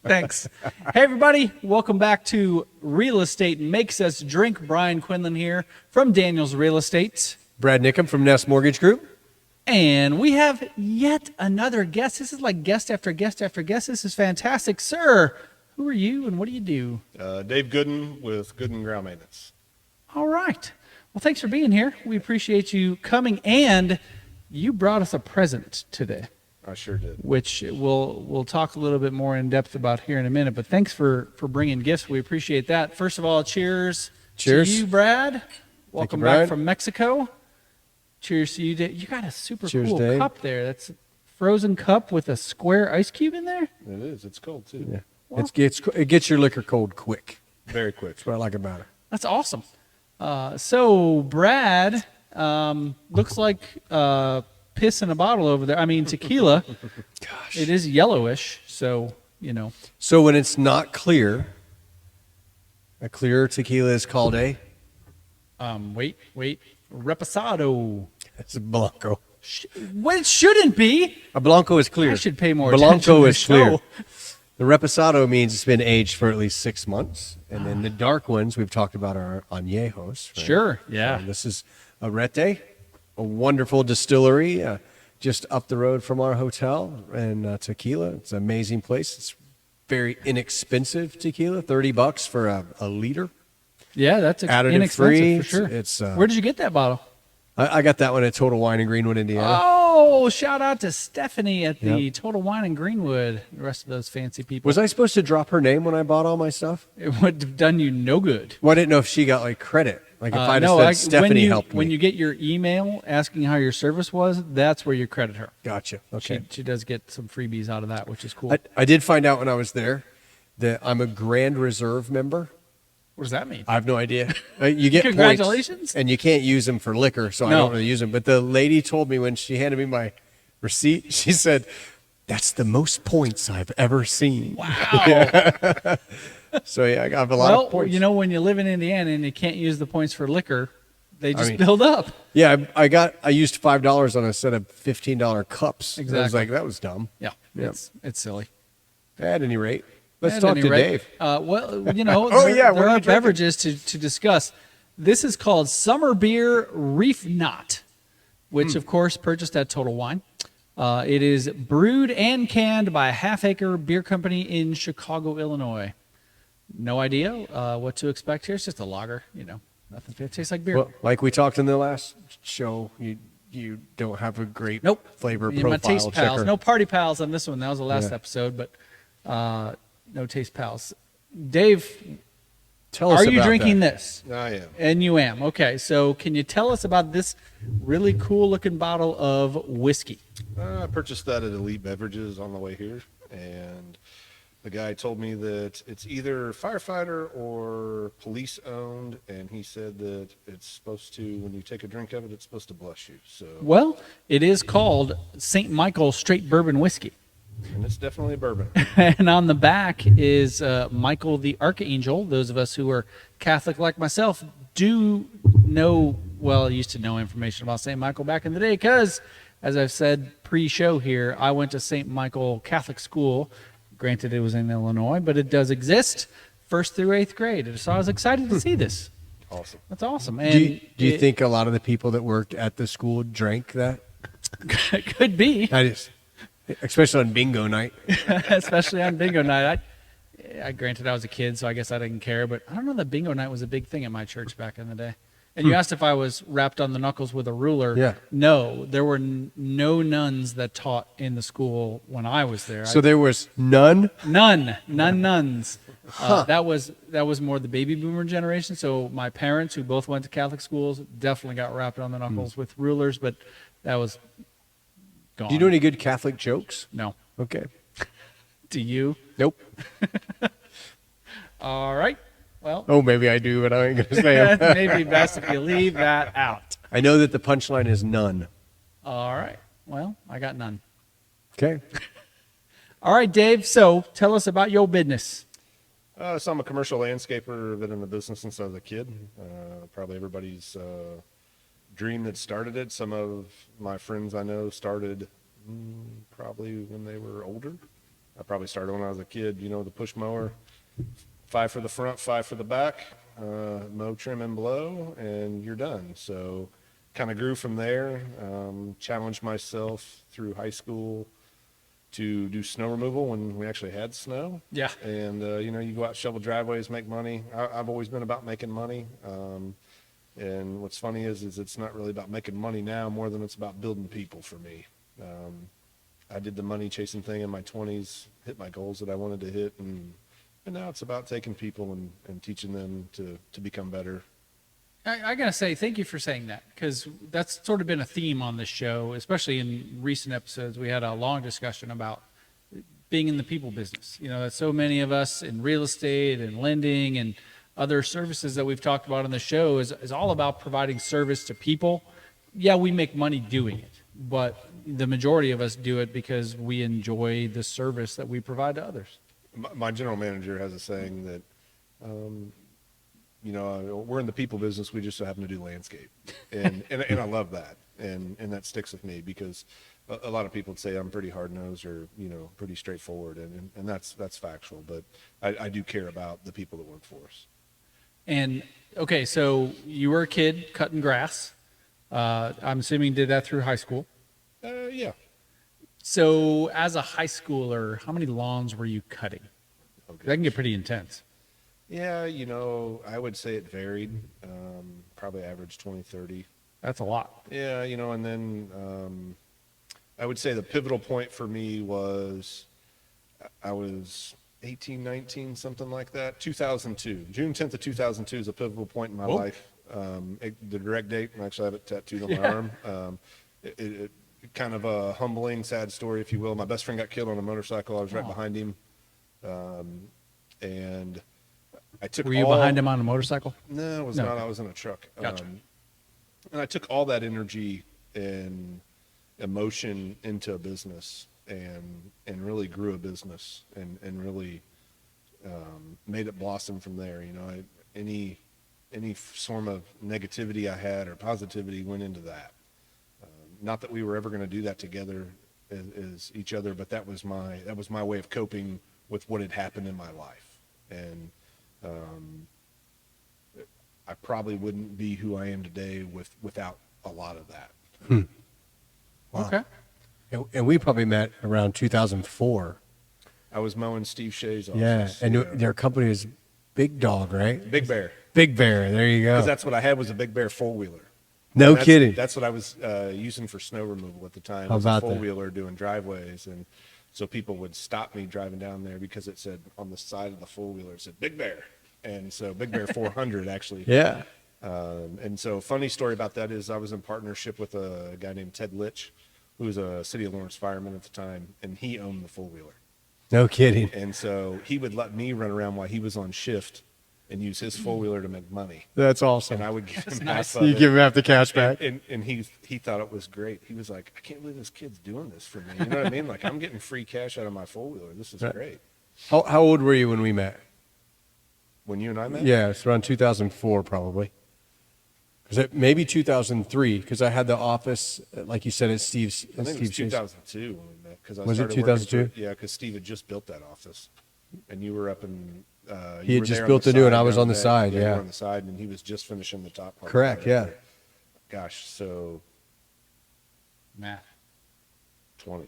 Thanks. Hey, everybody. Welcome back to Real Estate Makes Us Drink. Brian Quinlan here from Daniels Real Estate. Brad Nickham from Nest Mortgage Group. And we have yet another guest. This is like guest after guest after guest. This is fantastic. Sir, who are you and what do you do? Dave Goodin with Goodin Lawn Maintenance. All right. Well, thanks for being here. We appreciate you coming, and you brought us a present today. I sure did. Which we'll talk a little bit more in depth about here in a minute. But thanks for bringing gifts. We appreciate that. First of all, cheers. Cheers. To you, Brad. Welcome Brad. back from Mexico. Cheers to you, Dave. You got a super Cheers, cool Dave. cup there. That's a frozen cup with a square ice cube in there. It is. It's cold, too. Yeah. Wow. It gets your liquor cold quick. Very quick. That's what I like about it. That's awesome. So, Brad, looks like piss in a bottle over there. I mean, tequila. Gosh. It is yellowish, so, you know. So when it's not clear, a clear tequila is called a? Wait. Reposado. It's a Blanco. Well, it shouldn't be. A Blanco is clear. I should pay more attention Blanco to is the clear. show. The Reposado means it's been aged for at least 6 months. And then the dark ones, we've talked about our añejos. Right? Sure, yeah. This is Arete, a wonderful distillery just up the road from our hotel. And tequila, it's an amazing place. It's very inexpensive tequila, $30 for a liter. Yeah, that's Additive inexpensive free. for sure. It's Where did you get that bottle? I got that one at Total Wine in Greenwood, Indiana. Oh, shout out to Stephanie at the Yep. Total Wine in Greenwood. The rest of those fancy people. Was I supposed to drop her name when I bought all my stuff? It would have done you no good. Well, I didn't know if she got like credit. Like if I just no, said when Stephanie you, helped me. when you get your email asking how your service was, that's where you credit her. Gotcha. Okay. She does get some freebies out of that, which is cool. I did find out when I was there that I'm a Grand Reserve member. What does that mean? I have no idea. You get Congratulations. points, and you can't use them for liquor, so I No. don't really use them. But the lady told me when she handed me my receipt, she said, "That's the most points I've ever seen." Wow. So yeah, I got a lot of points. you know, when you live in Indiana and you can't use the points for liquor, they just mean- build up. Yeah, I used $5 on a set of $15 cups. And I was Exactly. like, that was dumb. Yeah, Yep. it's silly. At any rate, let's At talk any to rate, Dave. Well, you know, Oh, there, yeah, what there are are we drinking? beverages to discuss. This is called Summer Beer Reef Knot, which, of course, purchased at Total Wine. It is brewed and canned by Half Acre Beer Company in Chicago, Illinois. No idea what to expect here. It's just a lager, you know. Nothing. It tastes like beer. Well, like we talked in the last show, you don't have a great Nope. flavor Yeah, profile my taste pals. checker. No party pals on this one. That was the last Yeah. episode, but no taste pals. Dave, Tell us are you about drinking that. this? I am. And you am. Okay, so can you tell us about this really cool looking bottle of whiskey? I purchased that at Elite Beverages on the way here, and the guy told me that it's either firefighter or police owned, and he said that it's supposed to, when you take a drink of it, it's supposed to bless you. So, Well, it is called St. Michael Straight Bourbon Whiskey. and it's definitely a bourbon. And on the back is Michael the Archangel. Those of us who are Catholic like myself do know, well, used to know information about St. Michael back in the day because, as I've said pre-show here, I went to St. Michael Catholic School. Granted, it was in Illinois, but it does exist 1st through 8th grade. So I was excited to see this. Awesome. That's awesome. And Do you it think a lot of the people that worked at the school drank that? could be, Especially on bingo night. especially on bingo night. Granted, I was a kid, so I guess I didn't care. But I don't know that bingo night was a big thing at my church back in the day. And you asked if I was rapped on the knuckles with a ruler. Yeah. No, there were no nuns that taught in the school when I was there. So there was none? None nuns. That was more the baby boomer generation. So my parents, who both went to Catholic schools, definitely got rapped on the knuckles with rulers. But that was gone. Do you know any good Catholic jokes? No. Okay. Do you? Nope. All right. Well, Oh, maybe I do, but I ain't going to say them. that may be best if you leave that out. I know that the punchline is none. All right. Well, I got none. Okay. All right, Dave. So tell us about your business. So I'm a commercial landscaper, been in the business since I was a kid. Probably everybody's dream that started it. Some of my friends I know started probably when they were older. I probably started when I was a kid, the push mower, 5 for the front, 5 for the back, mow, trim, and blow, and you're done. So kind of grew from there, challenged myself through high school to do snow removal when we actually had snow. Yeah. And, you go out, shovel driveways, make money. I've always been about making money. And what's funny is it's not really about making money now more than it's about building people for me. I did the money chasing thing in my 20s, hit my goals that I wanted to hit, and now it's about taking people and teaching them to become better. I gotta say, thank you for saying that, because that's sort of been a theme on this show, especially in recent episodes. We had a long discussion about being in the people business. That so many of us in real estate and lending and other services that we've talked about on the show is all about providing service to people. Yeah, we make money doing it, but the majority of us do it because we enjoy the service that we provide to others. My general manager has a saying that, we're in the people business. We just so happen to do landscape, and I love that, and that sticks with me because a lot of people would say I'm pretty hard nosed or pretty straightforward, and that's factual. But I do care about the people that work for us. And okay, so you were a kid cutting grass. I'm assuming you did that through high school. Yeah. So as a high schooler, how many lawns were you cutting? Okay. That can get pretty intense. Yeah, I would say it varied. Probably average 20, 30. That's a lot. Yeah, and then I would say the pivotal point for me was I was 18, 19, something like that. 2002. June 10th of 2002 is a pivotal point in my life. The direct date, I actually have it tattooed on my arm. It kind of a humbling, sad story, if you will. My best friend got killed on a motorcycle. I was right behind him. And I took Were you behind him on a motorcycle? No, I was not. I was in a truck. Gotcha. And I took all that energy and emotion into a business and really grew a business and really made it blossom from there. Any form of negativity I had or positivity went into that. Not that we were ever going to do that together as each other, but that was my way of coping with what had happened in my life. And I probably wouldn't be who I am today without a lot of that. Wow. Okay. And we probably met around 2004. I was mowing Steve Shea's office. Yeah, and their company is Big Dog, right? Big Bear. Big Bear. There you go. Because that's what I had was a Big Bear four-wheeler. No kidding. That's what I was using for snow removal at the time. How was about a that? four-wheeler doing driveways, and so people would stop me driving down there because it said on the side of the four-wheeler it said Big Bear, and so Big Bear 400 actually. Yeah. And so funny story about that is I was in partnership with a guy named Ted Litch, who was a City of Lawrence fireman at the time, and he owned the four-wheeler. No kidding. And so he would let me run around while he was on shift and use his four-wheeler to make money. That's awesome. And I would give him nice. half of You it. give him half the cash back. And he thought it was great. He was like, I can't believe this kid's doing this for me. You know what I mean? Like, I'm getting free cash out of my four-wheeler. This is Right. great. How old were you when we met? When you and I met? Yeah, it's around 2004 probably. Maybe 2003, because I had the office, like you said, at Steve's. I think it was Steve's. 2002 when we met. Cause I Was it started working 2002? Yeah, because Steve had just built that office. And you were up in... He you had were just there on built the the new, and side I was down on the there. side, You yeah. were on the side, and he was just finishing the top part. Correct, of it. yeah. Gosh, so Math. 20.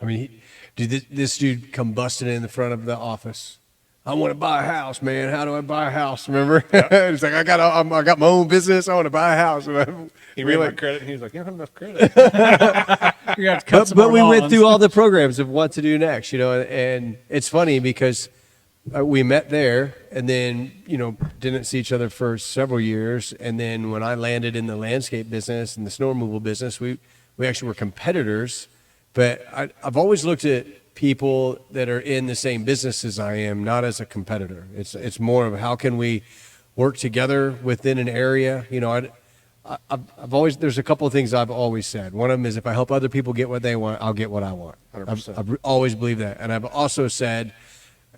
I mean, this dude come busting in the front of the office. I want to buy a house, man. How do I buy a house? Remember? It's like I got my own business. I want to buy a house. And He we ran my like- credit, and he was like, you don't have enough credit. You got to cut some but more we went lawns. through all the programs of what to do next, and it's funny because we met there and then, didn't see each other for several years. And then when I landed in the landscape business and the snow removal business, we actually were competitors. But I've always looked at people that are in the same business as I am, not as a competitor. It's more of how can we work together within an area. I've always, there's a couple of things I've always said. One of them is if I help other people get what they want, I'll get what I want. 100%. I've always believed that. And I've also said,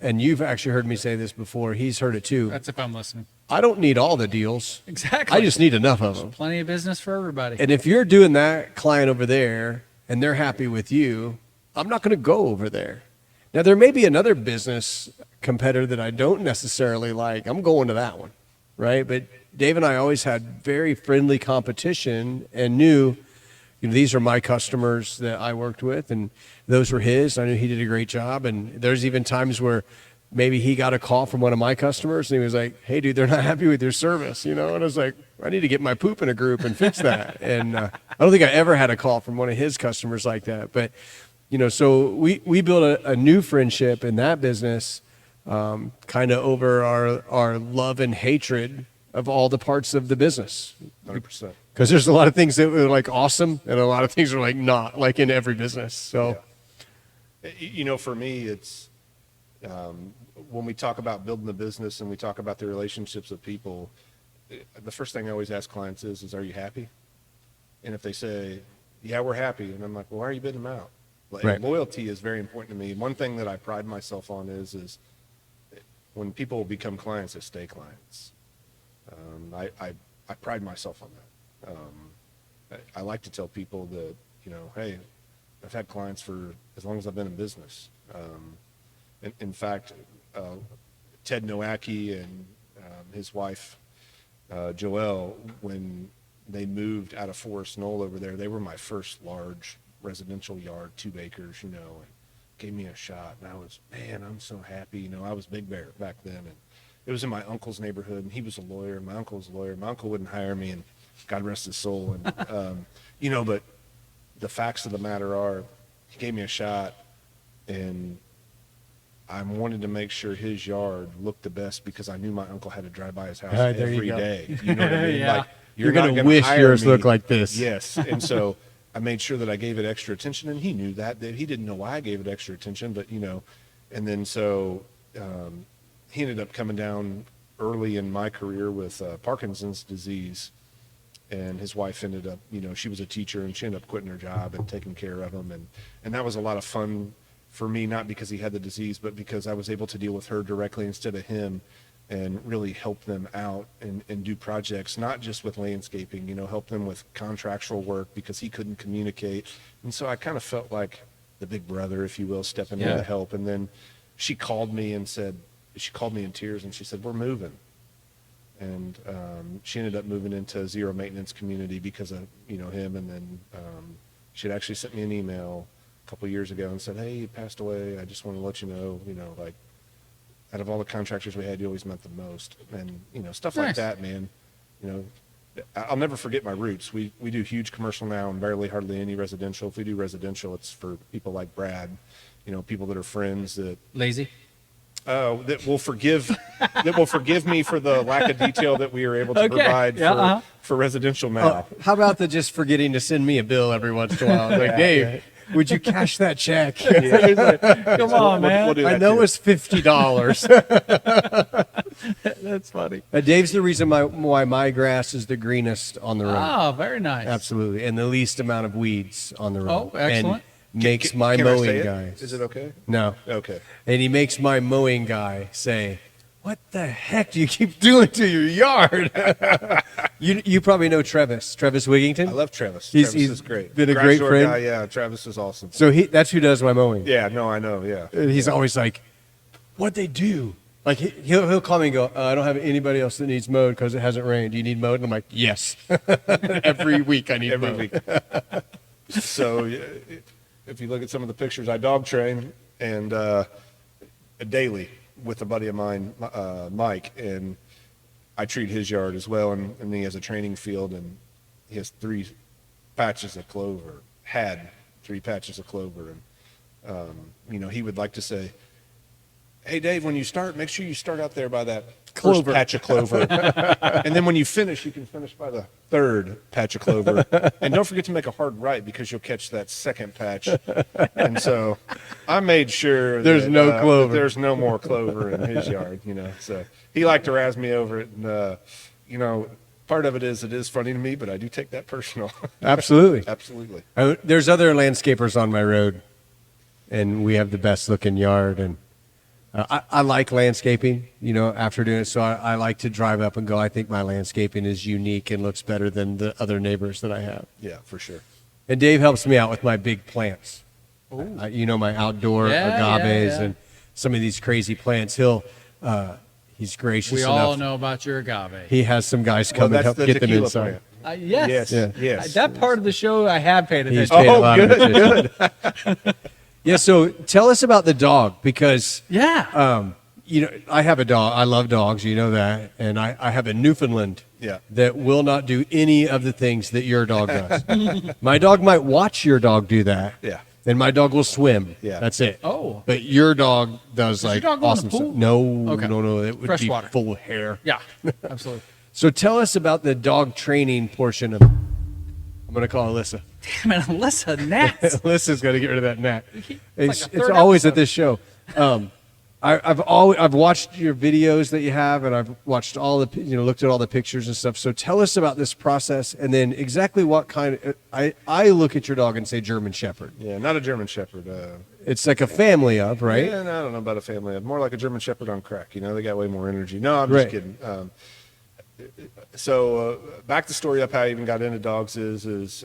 and you've actually heard me say this before, he's heard it too. That's if I'm listening. I don't need all the deals. Exactly. I just need enough of them. Plenty of business for everybody. And if you're doing that client over there and they're happy with you, I'm not going to go over there Now, there may be another business competitor that I don't necessarily like. I'm going to that one, right? But Dave and I always had very friendly competition and knew, these are my customers that I worked with, and those were his. I knew he did a great job. And there's even times where maybe he got a call from one of my customers, and he was like, "Hey, dude, they're not happy with your service," And I was like, "I need to get my poop in a group and fix that." And I don't think I ever had a call from one of his customers like that. But so we built a new friendship in that business, kind of over our love and hatred of all the parts of the business. 100%. Because there's a lot of things that were like awesome, and a lot of things are like not, like in every business. So, For me, it's when we talk about building the business and we talk about the relationships with people, the first thing I always ask clients is, "Are you happy?" And if they say, "Yeah, we're happy," and I'm like, "Well, why are you bidding them out?" Right. Loyalty is very important to me. One thing that I pride myself on is when people become clients, they stay clients. I pride myself on that. I like to tell people that, hey, I've had clients for as long as I've been in business. In fact, Ted Nowacki and his wife, Joelle, when they moved out of Forest Knoll over there, they were my first large residential yard, 2 acres, and gave me a shot. And I'm so happy. I was Big Bear back then. And it was in my uncle's neighborhood, and he was a lawyer, and my uncle was a lawyer. My uncle wouldn't hire me, and God rest his soul. And, but the facts of the matter are, he gave me a shot, and I wanted to make sure his yard looked the best because I knew my uncle had to drive by his house every day. You know what I mean? Yeah. Like, you're not going to gonna wish hire yours me. looked like this. Yes. And so I made sure that I gave it extra attention, and he knew that he didn't know why I gave it extra attention, but and then so he ended up coming down early in my career with Parkinson's disease, and his wife ended up, she was a teacher, and she ended up quitting her job and taking care of him, and that was a lot of fun for me, not because he had the disease, but because I was able to deal with her directly instead of him, and really help them out and do projects, not just with landscaping, help them with contractual work because he couldn't communicate. And so I kind of felt like the big brother, if you will, stepping in to help. And then she called me in tears, and she said, "We're moving." And she ended up moving into a zero maintenance community because of, him. And then she had actually sent me an email a couple of years ago and said, "Hey, he passed away. I just want to let you know, out of all the contractors we had, you always meant the most." And, stuff like Nice. that, man. I'll never forget my roots. We do huge commercial now and hardly any residential. If we do residential, it's for people like Brad, people that are friends that Lazy. that will forgive me for the lack of detail that we are able to Okay. provide Yeah, for residential now. How about the just forgetting to send me a bill every once in a while? Like, Dave, would you cash that check? Come on, man. We'll do I that know too. it's $50. That's funny. Dave's the reason why my grass is the greenest on the road. Oh, very nice. Absolutely. And the least amount of weeds on the road. Oh, excellent. And makes my Can I say mowing it? guy. Is it okay? No. Okay. And he makes my mowing guy say, "What the heck do you keep doing to your yard?" You probably know Travis Wigington. I love Travis. He's Travis is great. been a Garage great door friend. guy, yeah, Travis is awesome. So that's who does my mowing. Yeah, no, I know, yeah. And he's always like, "What'd they do?" Like he'll call me and go, "I don't have anybody else that needs mowed because it hasn't rained. Do you need mowed?" And I'm like, "Yes." Every week I need Every mowed. week. So if you look at some of the pictures, I dog train and daily with a buddy of mine, Mike, and I treat his yard as well. And he has a training field, and he has 3 patches of clover. Had 3 patches of clover, and he would like to say, "Hey, Dave, when you start, make sure you start out there by that Clover. first patch of clover. And then when you finish, you can finish by the 3rd patch of clover. And don't forget to make a hard right because you'll catch that 2nd patch." And so I made sure There's no clover. that there's no more clover in his yard, So he liked to razz me over it. And, part of it is funny to me, but I do take that personal. Absolutely. Absolutely. There's other landscapers on my road, and we have the best looking yard. And I like landscaping, after doing it. So I like to drive up and go, I think my landscaping is unique and looks better than the other neighbors that I have. Yeah, for sure. And Dave helps me out with my big plants. You know, my outdoor Yeah, agaves yeah. and some of these crazy plants. He's gracious We enough. all know about your agave. He has some guys Well, come and that's help the get them tequila inside. plant. Yes. Yeah. Yes. That part of the show I have paid He's attention. paid a Oh, lot of good, attention. Yeah, so tell us about the dog, because Yeah. you know, I have a dog. I love dogs, you know that, and I have a Newfoundland Yeah. that will not do any of the things that your dog does. My dog might watch your dog do that. Yeah. And my dog will swim. Yeah. That's it. Oh. But your dog does your like dog go in the awesome pool? stuff. No, Okay. no. It would Fresh be water. full of hair. Yeah. Absolutely. So tell us about the dog training portion of. I'm going to call Alyssa. Damn it, Alyssa, gnats. Alyssa's got to get rid of that gnat. It's like a It's third always at episode. this show. I've watched your videos that you have, and I've watched looked at all the pictures and stuff. So tell us about this process, and then exactly what kind of. I look at your dog and say German Shepherd. Yeah, not a German Shepherd. It's like a family of, right? Yeah, no, I don't know about a family. More like a German Shepherd on crack. You know, they got way more energy. No, I'm Right. just kidding. So back the story up how I even got into dogs is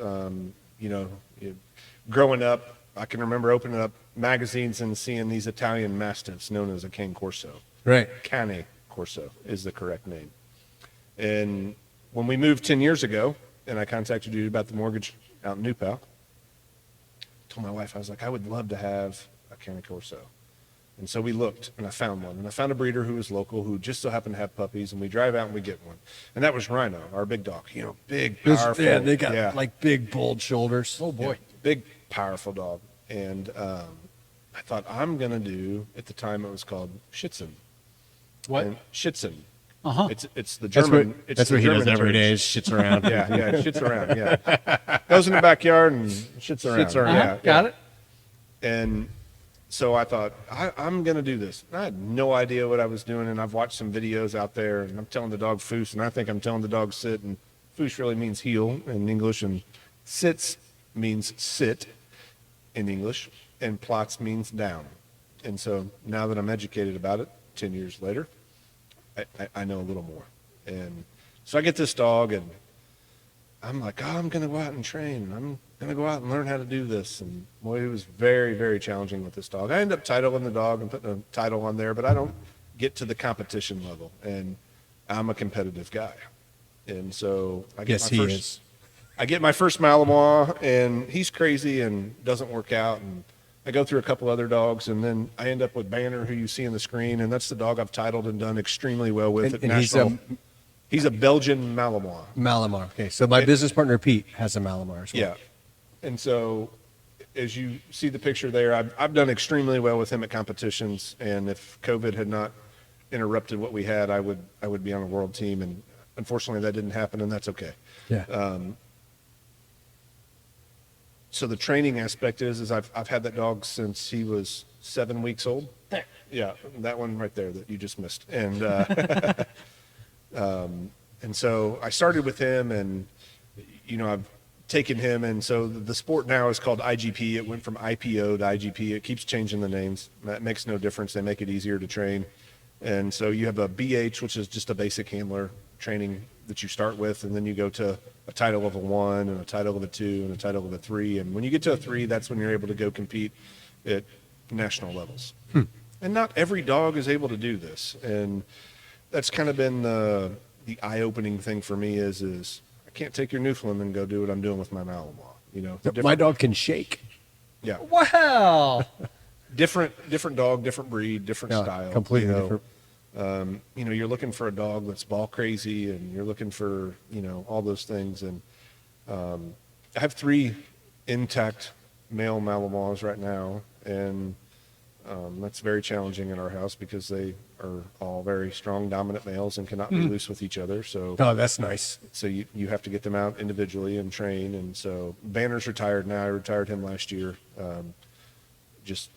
growing up, I can remember opening up magazines and seeing these Italian Mastiffs known as a Cane Corso. Right. Cane Corso is the correct name. And when we moved 10 years ago, and I contacted you about the mortgage out in New Pal, told my wife, I was like, I would love to have a Cane Corso. And so we looked, and I found one. And I found a breeder who was local, who just so happened to have puppies, and we drive out and we get one. And that was Rhino, our big dog. You know, big, powerful. Yeah, they got like big, bold shoulders. Oh, boy. Yeah, big, powerful dog. And I thought, I'm going to do, at the time it was called Schitzen. What? And Schitzen. Uh-huh. It's the That's German. what, it's that's the what he does German every term. day. Is shits around. Yeah, it shits around. Yeah, goes in the backyard and shits around. Shits around. Yeah, Got it. And so I thought, I'm going to do this. I had no idea what I was doing, and I've watched some videos out there, and I'm telling the dog foos, and I think I'm telling the dog sit, and foos really means heel in English, and sits means sit in English, and plots means down. And so now that I'm educated about it, 10 years later, I know a little more. And so I get this dog, and I'm like, I'm going to go out and train. I'm going to go out and learn how to do this. And boy, it was very, very challenging with this dog. I end up titling the dog and putting a title on there, but I don't get to the competition level. And I'm a competitive guy. And so I get Yes, my he first, is. I get my first Malinois, and he's crazy and doesn't work out. And I go through a couple other dogs, and then I end up with Banner, who you see on the screen, and that's the dog I've titled and done extremely well with at And he's national. He's a Belgian Malinois. Malamar. Okay, so my business partner Pete has a Malamar as well. Yeah. And so as you see the picture there, I've done extremely well with him at competitions. And if COVID had not interrupted what we had, I would be on a world team. And unfortunately that didn't happen, and that's okay. Yeah. So the training aspect is I've had that dog since he was 7 weeks old. There. Yeah, that one right there that you just missed. And and so I started with him, and I've taken him, and so the sport now is called IGP. It went from IPO to IGP. It keeps changing the names. That makes no difference. They make it easier to train. And so you have a BH, which is just a basic handler training that you start with, and then you go to a title of a 1 and a title of a 2 and a title of a 3. And when you get to a 3, that's when you're able to go compete at national levels. And not every dog is able to do this. And that's kind of been the eye-opening thing for me is I can't take your Newfoundland and go do what I'm doing with my Malinois. My dog can shake. Yeah, Wow. different dog, different breed, different Yeah, style. completely different. You're looking for a dog that's ball crazy, and you're looking for all those things. And I have 3 intact male Malinois right now, and that's very challenging in our house because they are all very strong, dominant males and cannot be loose with each other. So Oh, that's nice. so you have to get them out individually and train. And so Banner's retired now. I retired him last year. Just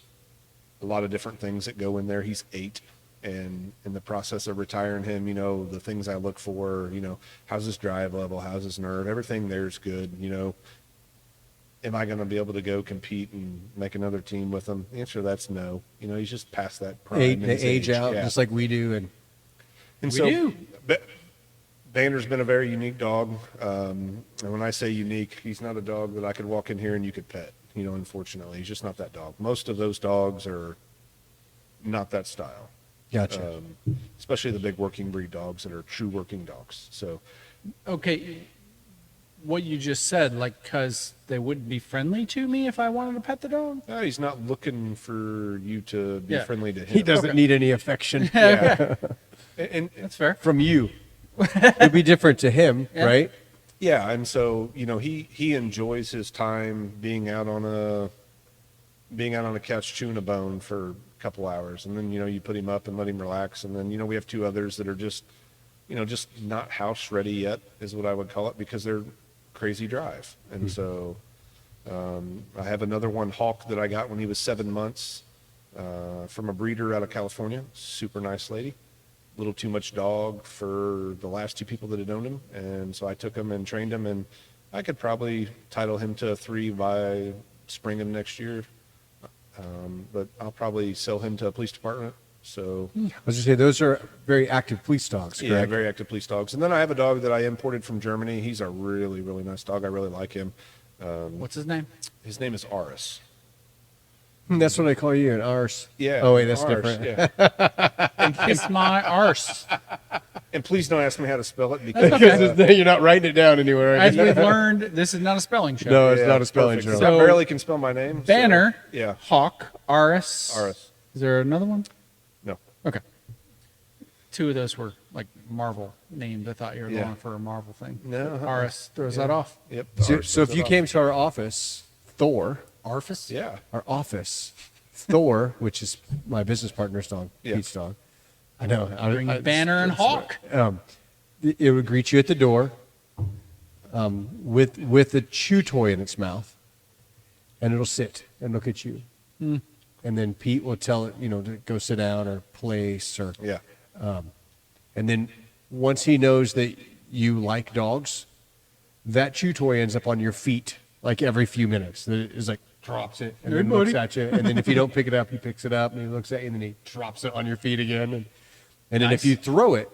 a lot of different things that go in there. He's 8. And in the process of retiring him, the things I look for, how's his drive level? How's his nerve? Everything there is good. Am I going to be able to go compete and make another team with him? The answer to that's no. He's just past that prime. in They his age out Yeah. just like we do, and And We so, do. Banner's been a very unique dog. And when I say unique, he's not a dog that I could walk in here and you could pet. unfortunately. He's just not that dog. Most of those dogs are not that style. Gotcha. Especially the big working breed dogs that are true working dogs. So, Okay, what you just said, like, because they wouldn't be friendly to me if I wanted to pet the dog? he's not looking for you to be Yeah. friendly to him. He doesn't need any affection Yeah. and That's fair. from you. It'd be different to him, Yeah. right? yeah, and so, he enjoys his time being out on a couch chewing a bone for a couple hours, and then you put him up and let him relax, and then we have two others that are just just not house ready yet, is what I would call it, because they're crazy drive. And so I have another one, Hawk, that I got when he was 7 months from a breeder out of California. Super nice lady. A little too much dog for the last two people that had owned him, and so I took him and trained him, and I could probably title him to a 3 by spring of next year. But I'll probably sell him to a police department. So I was going to say, those are very active police dogs, correct? yeah, very active police dogs. And then I have a dog that I imported from Germany. He's a really, really nice dog. I really like him. What's his name? His name is Aris. That's what I call you, an arse. Yeah. Oh, wait, that's Aris, different. Yeah. Kiss my arse. And please don't ask me how to spell it because Because you're not writing it down anywhere. As we've learned, this is not a spelling show. No, it's yeah, not a spelling perfect. show. I So- barely can spell my name. so- Banner, yeah. Hawk, Aris. Aris. Is there another one? No. Okay. Two of those were like Marvel named. I thought you were Yeah. going for a Marvel thing. No, uh-uh. Aris throws that off. Yep. So, Aris so if does you it came to our office, Thor, Arfus? Yeah. our office, Thor, which is my business partner's dog, Yeah. Pete's dog. I know. Bring Banner and Hawk. It would greet you at the door with a chew toy in its mouth, and it'll sit and look at you. And then Pete will tell it, to go sit down or place or. Yeah. And then once he knows that you like dogs, that chew toy ends up on your feet like every few minutes. It's like drops it and Hey, then looks buddy. at you. And then if you don't pick it up, he picks it up and he looks at you and then he drops it on your feet again. And then Nice. if you throw it,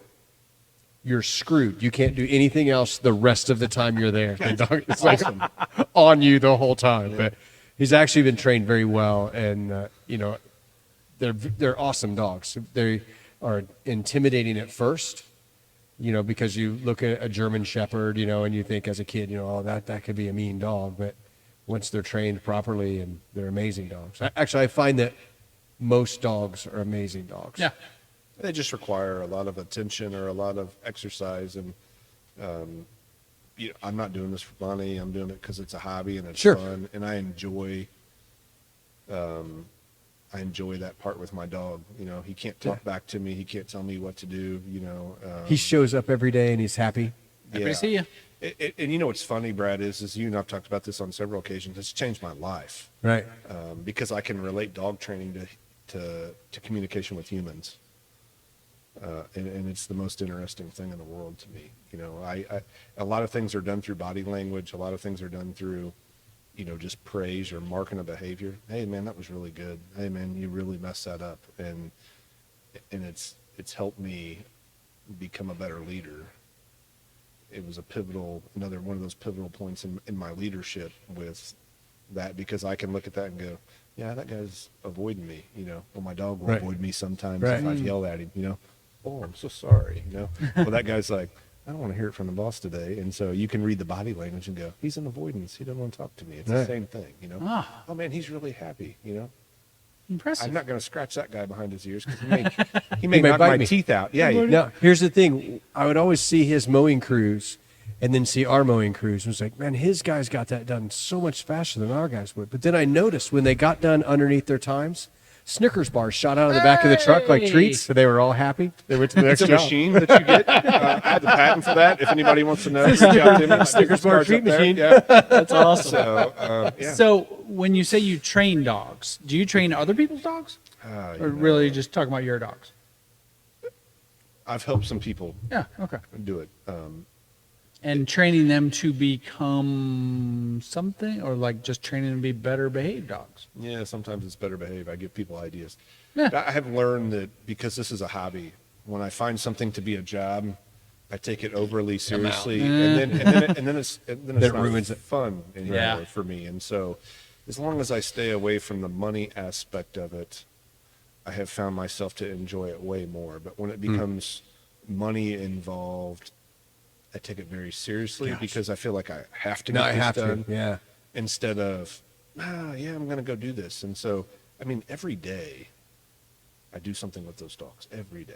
you're screwed. You can't do anything else the rest of the time you're there. The dog is like on you the whole time. Yeah. But he's actually been trained very well, and they're awesome dogs. They are intimidating at first, because you look at a German Shepherd, and you think as a kid, oh, that could be a mean dog. But once they're trained properly, and they're amazing dogs. Actually, I find that most dogs are amazing dogs. Yeah. They just require a lot of attention or a lot of exercise, and I'm not doing this for money. I'm doing it because it's a hobby and it's Sure. fun, and I enjoy that part with my dog. He can't talk back to me. He can't tell me what to do. He shows up every day and he's happy. Happy to see you. And what's funny, Brad, is you and I've talked about this on several occasions. It's changed my life Right. because I can relate dog training to communication with humans. And it's the most interesting thing in the world to me. A lot of things are done through body language. A lot of things are done through, just praise or marking a behavior. Hey, man, that was really good. Hey, man, you really messed that up. And it's helped me become a better leader. It was another one of those pivotal points in my leadership with that, because I can look at that and go, yeah, that guy's avoiding me. Well, my dog will Right. avoid me sometimes Right. if I've yelled at him. Oh, I'm so sorry. Well, that guy's like, I don't want to hear it from the boss today. And so you can read the body language and go, he's in avoidance. He doesn't want to talk to me. It's the Right. same thing. Ah. Oh man, he's really happy. Impressive. I'm not going to scratch that guy behind his ears because he may may knock bite my me. teeth out. Yeah. Now, here's the thing. I would always see his mowing crews and then see our mowing crews. And it was like, man, his guys got that done so much faster than our guys would. But then I noticed when they got done underneath their times, Snickers bars shot out of the back of the truck like Hey! treats. So they were all happy. They went to the It's next a job. machine that you get. I have the patent for that. If anybody wants to know, reach out to me. My Snickers business bar card's treat up there. machine. Yeah. That's awesome. So, yeah. So when you say you train dogs, do you train other people's dogs? Or really just talking about your dogs? I've helped some people Yeah, okay. do it. And training them to become something, or like just training them to be better behaved dogs? Yeah, sometimes it's better behave. I give people ideas. Yeah. I have learned that because this is a hobby, when I find something to be a job, I take it overly seriously, and then it's That not ruins it. fun anymore Yeah. for me. And so, as long as I stay away from the money aspect of it, I have found myself to enjoy it way more. But when it becomes money involved, I take it very seriously because I feel like I have to get this done. Yeah. Instead of, yeah, I'm going to go do this. And so, I mean, every day I do something with those dogs every day.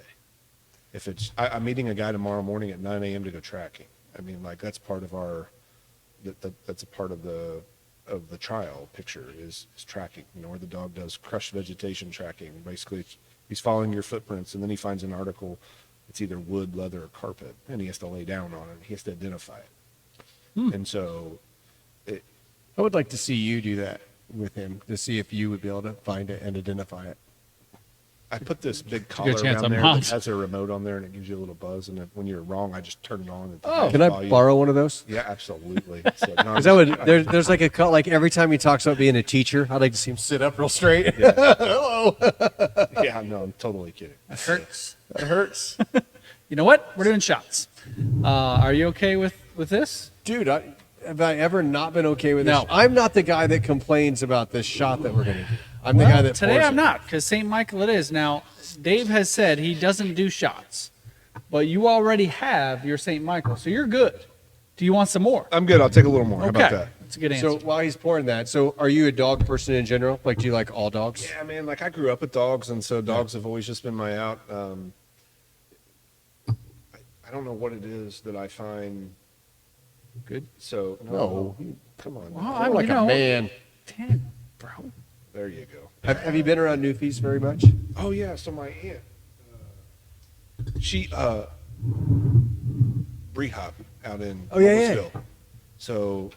If it's, I'm meeting a guy tomorrow morning at 9 a.m. to go tracking. I mean, like that's part of our, that's a part of the trial picture is tracking, you know, where the dog does crushed vegetation tracking. Basically, he's following your footprints, and then he finds an article. It's either wood, leather, or carpet, and he has to lay down on it. He has to identify it. And so, I would like to see you do that with him to see if you would be able to find it and identify it. I put this big collar chance around I'm there not. that has a remote on there, and it gives you a little buzz. And then when you're wrong, I just turn it on. And Can I borrow one of those? Yeah, absolutely. So, no, Because I would. There's like like every time he talks about being a teacher, I'd like to see him sit up real straight. Yeah. Hello. Yeah, no, I'm totally kidding. That hurts. That hurts, You know what? We're doing shots. Are you okay with this? dude. Have I ever not been okay with No. this? I'm not the guy that complains about this shot that we're gonna do. I'm the guy that Today pours I'm it. not, because St. Michael it is. Now, Dave has said he doesn't do shots, but you already have your St. Michael, so you're good. Do you want some more? I'm good. I'll take a little more. How about Okay, that? that's a good answer. So while he's pouring that, so are you a dog person in general? Like, do you like all dogs? Yeah, man. Like I grew up with dogs, and so dogs have always just been my out. I don't know what it is that I find good. So No. come on. Well, man. I'm like a man. Damn, bro. There you go. Have you been around Newfies very much? Oh yeah. So my aunt, she rehab out in Oh, yeah, yeah. Columbusville. So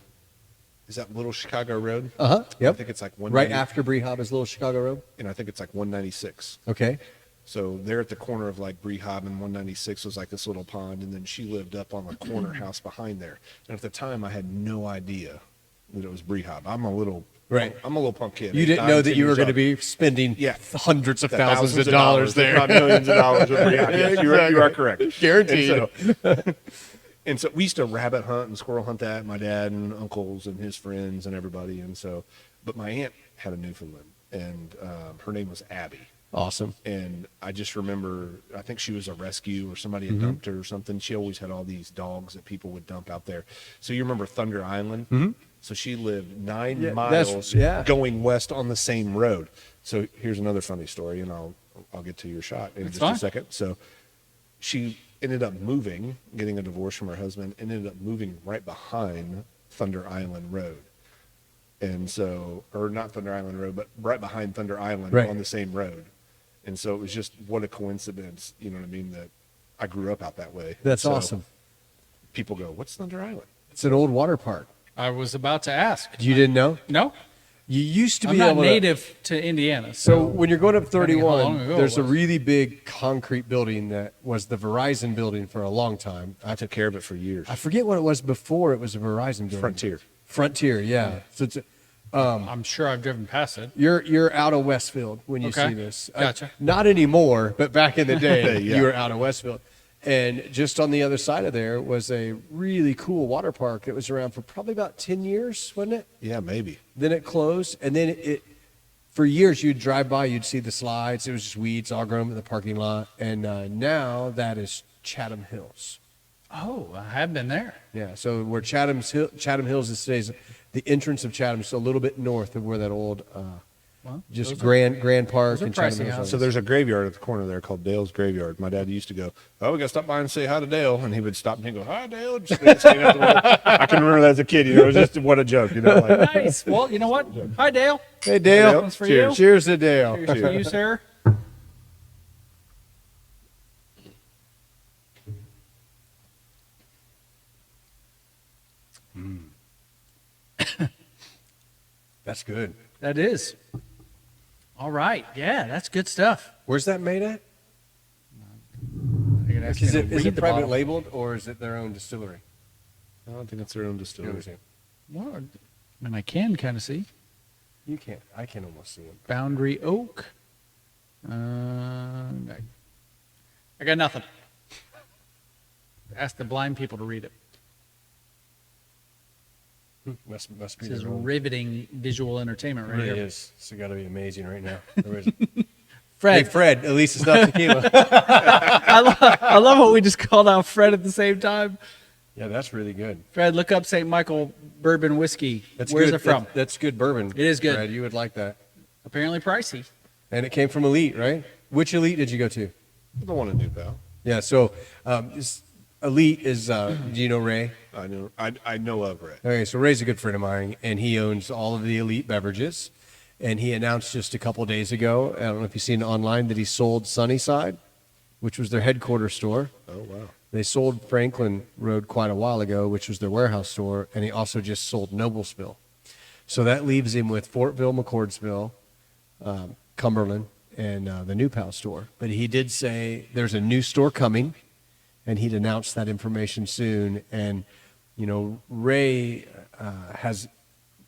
is that Little Chicago Road? Uh-huh. Yep. I think it's like Right after Brehab is Little Chicago Road. and I think it's like 196. Okay. So there at the corner of like Brehab and 196 was like this little pond, and then she lived up on the corner house behind there. And at the time, I had no idea that it was Brehab. I'm a little punk kid. You didn't know that you were going to be spending hundreds of thousands of dollars there. if not millions of dollars with Brehab. Yes, you are correct. Guaranteed. And so we used to rabbit hunt and squirrel hunt that, my dad and uncles and his friends and everybody. And so, but my aunt had a Newfoundland, and her name was Abby. Awesome. And I just remember, I think she was a rescue or somebody had dumped her or something. She always had all these dogs that people would dump out there. So you remember Thunder Island? Mm-hmm. So she lived 9 miles going west on the same road. So here's another funny story, and I'll get to your shot in just a second. So she ended up moving, getting a divorce from her husband, and ended up moving right behind Thunder Island Road. And so, or not Thunder Island Road, but right behind Thunder Island on the same road. And so it was just, what a coincidence, you know what I mean, that I grew up out that way. That's So awesome. People go, what's Thunder Island? It's an old water park. I was about to ask. You didn't know? No, You used to I'm be not able to. native to Indiana. So when you're going up Depending on how long 31, ago there's it a was. really big concrete building that was the Verizon building for a long time. I took care of it for years. I forget what it was before it was a Verizon building. Frontier, yeah. So it's I'm sure I've driven past it. you're out of Westfield when you Okay. see this. Gotcha. Not anymore, but back in the day, Yeah. you were out of Westfield. And just on the other side of there was a really cool water park that was around for probably about 10 years, wasn't it? Yeah, maybe. Then it closed, and then it for years you'd drive by, you'd see the slides. It was just weeds all grown in the parking lot, and now that is Chatham Hills. Oh, I have been there. Yeah, so where Chatham Hills is today is the entrance of Chatham, so a little bit north of where that old Well, just those Grand Park those are and Chatham pricey Hills. houses. So there's a graveyard at the corner there called Dale's Graveyard. My dad used to go, oh, we got to stop by and say hi to Dale. And he would stop and he'd go, hi, Dale. Just stand out the window. I can remember that as a kid. You know, it was just what a joke. You know, like, Nice. Well, you know what? Hi, Dale. Hey, Dale. One's for Cheers. you. Cheers to Dale. Here's for you, sir. That's good. That is. All right. Yeah, that's good stuff. Where's that made at? I could ask you Is to it read the private bottle. labeled or is it their own distillery? I don't think it's their own distillery. Well, I mean, I can kind of see. You can't. I can almost see it. Boundary Oak. I got nothing. Ask the blind people to read it. Must be This the is room. riveting visual entertainment It right really here. is. It's got to be amazing right now. Hey, Fred, Fred, at least it's not tequila. I love what we just called out Fred at the same time. Yeah, that's really good. Fred, look up St. Michael bourbon whiskey. That's Where's good. it from? That's good bourbon. It is good. Fred, you would like that. Apparently pricey. And it came from Elite, right? Which Elite did you go to? The one in New Pal. Yeah, so Elite is, do you know Ray? I know of Ray. Okay, so Ray's a good friend of mine, and he owns all of the Elite beverages. And he announced just a couple days ago, I don't know if you've seen it online, that he sold Sunnyside, which was their headquarters store. Oh, wow. They sold Franklin Road quite a while ago, which was their warehouse store, and he also just sold Noblesville. So that leaves him with Fortville, McCordsville, Cumberland, and the New Pal store. But he did say there's a new store coming, and he'd announce that information soon. And, you know, Ray has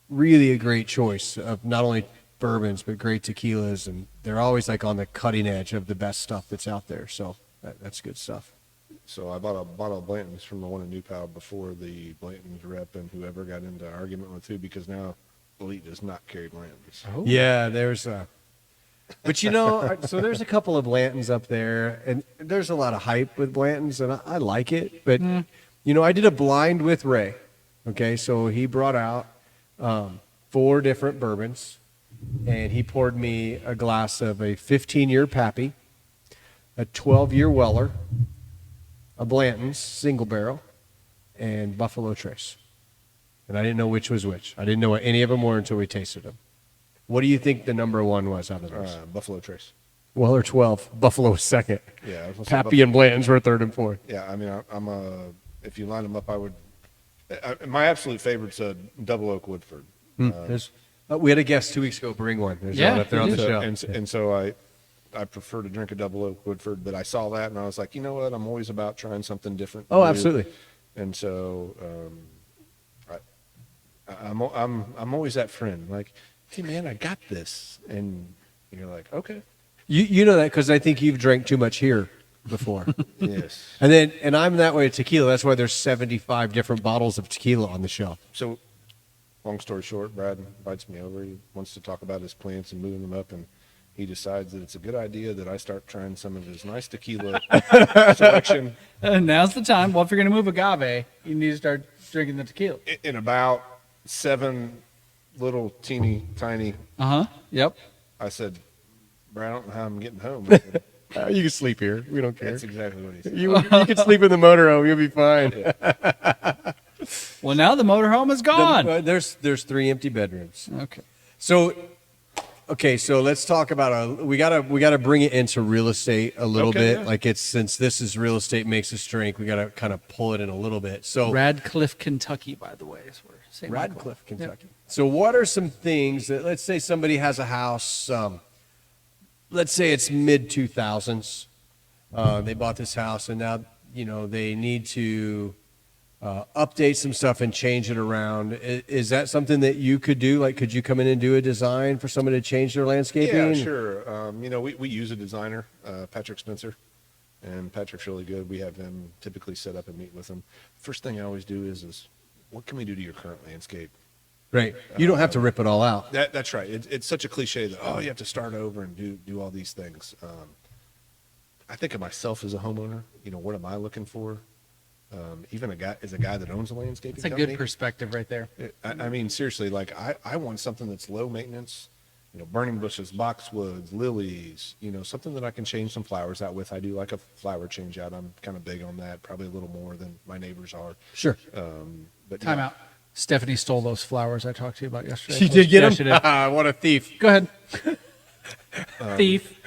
really a great choice of not only bourbons, but great tequilas, and they're always like on the cutting edge of the best stuff that's out there. So that's good stuff. So I bought a bottle of Blanton's from the one in New Pal before the Blanton's rep and whoever got into argument with who, because now Elite does not carry Blanton's. Oh. Yeah, there's but you know, so there's a couple of Blantons up there, and there's a lot of hype with Blantons, and I like it. But, you know, I did a blind with Ray. Okay, so he brought out 4 different bourbons, and he poured me a glass of a 15-year Pappy, a 12-year Weller, a Blanton's single barrel, and Buffalo Trace. And I didn't know which was which. I didn't know what any of them were until we tasted them. What do you think the number one was out of those? Buffalo Trace. Weller 12, Buffalo was second. Yeah, I was gonna say Pappy and Blanton's were third and fourth. Yeah, I mean, if you line them up, my absolute favorite's a Double Oak Woodford. We had a guest 2 weeks ago bring one. There's Yeah, one up there on the So, shelf. and so I prefer to drink a Double Oak Woodford, but I saw that and I was like, you know what? I'm always about trying something different. Oh, new. absolutely. And so, I'm always that friend. Like, hey man, I got this, and you're like, okay, You know that because I think you've drank too much here before. yes. And I'm that way with tequila. That's why there's 75 different bottles of tequila on the shelf. So, long story short, Brad invites me over. He wants to talk about his plants and moving them up, and he decides that it's a good idea that I start trying some of his nice tequila selection. Now's the time. Well, if you're going to move agave, you need to start drinking the tequila. In about 7 little teeny tiny. Yep. I said, Brad, I don't know how I'm getting home. You can sleep here. We don't care. That's exactly what he said. You can sleep in the motorhome. You'll be fine. Well, now the motorhome is gone. There's 3 empty bedrooms. Okay. So let's talk about we gotta bring it into real estate a little Okay, bit. yeah. Like since this is real estate makes us drink, we gotta kind of pull it in a little bit. So Radcliffe, Kentucky, by the way, is where St. Michael. Radcliffe, Kentucky. So what are some things that, let's say somebody has a house, let's say it's mid 2000s, they bought this house and now, you know, they need to update some stuff and change it around. Is that something that you could do? Like, could you come in and do a design for someone to change their landscaping? Yeah, sure. You know, we use a designer, Patrick Spencer, and Patrick's really good. We have him typically set up and meet with him. First thing I always do is what can we do to your current landscape? Right. You don't have to rip it all out. That's right. It's such a cliche that, you have to start over and do all these things. I think of myself as a homeowner. You know, what am I looking for? Even a guy that owns a landscaping That's a company. good perspective right there. I mean, seriously, like I want something that's low maintenance, you know, burning bushes, boxwoods, lilies, you know, something that I can change some flowers out with. I do like a flower change out. I'm kind of big on that, probably a little more than my neighbors are. Sure. But Time out. Stephanie stole those flowers I talked to you about yesterday. She did get Yeah, them? she did. What a thief. Go ahead. Thief.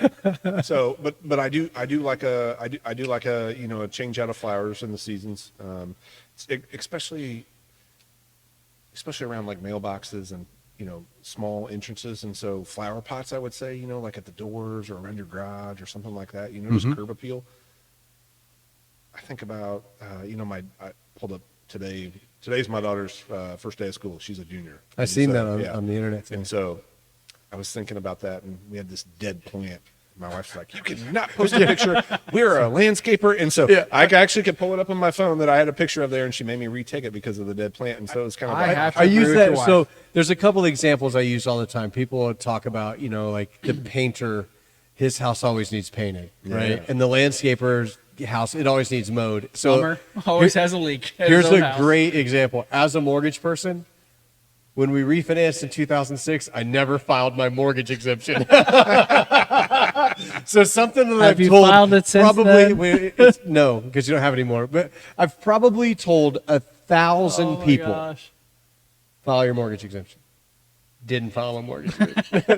So, but I do like a you know, a change out of flowers in the seasons, especially around like mailboxes and, you know, small entrances. And so flower pots, I would say, you know, like at the doors or around your garage or something like that, you know, just curb appeal. I think about, you know, I pulled up today. Today's my daughter's first day of school. She's a junior. I've seen that on the internet. And so I was thinking about that, and we had this dead plant my wife's like, you cannot post a picture. We're a landscaper. And so I actually could pull it up on my phone that I had a picture of there, and she made me retake it because of the dead plant. And so it's kind of I use that. So there's a couple of examples I use all the time. People talk about, like the painter, his house always needs painted, right? Yeah. And the landscaper's house, it always needs mowed. So Plumber always has a leak. at here's his own a house. great example. As a mortgage person, when we refinanced in 2006, I never filed my mortgage exemption. So something that Have I've you told filed it since probably then? no, because you don't have it anymore. But I've probably told 1,000 Oh my people gosh. file your mortgage exemption. Didn't file a mortgage.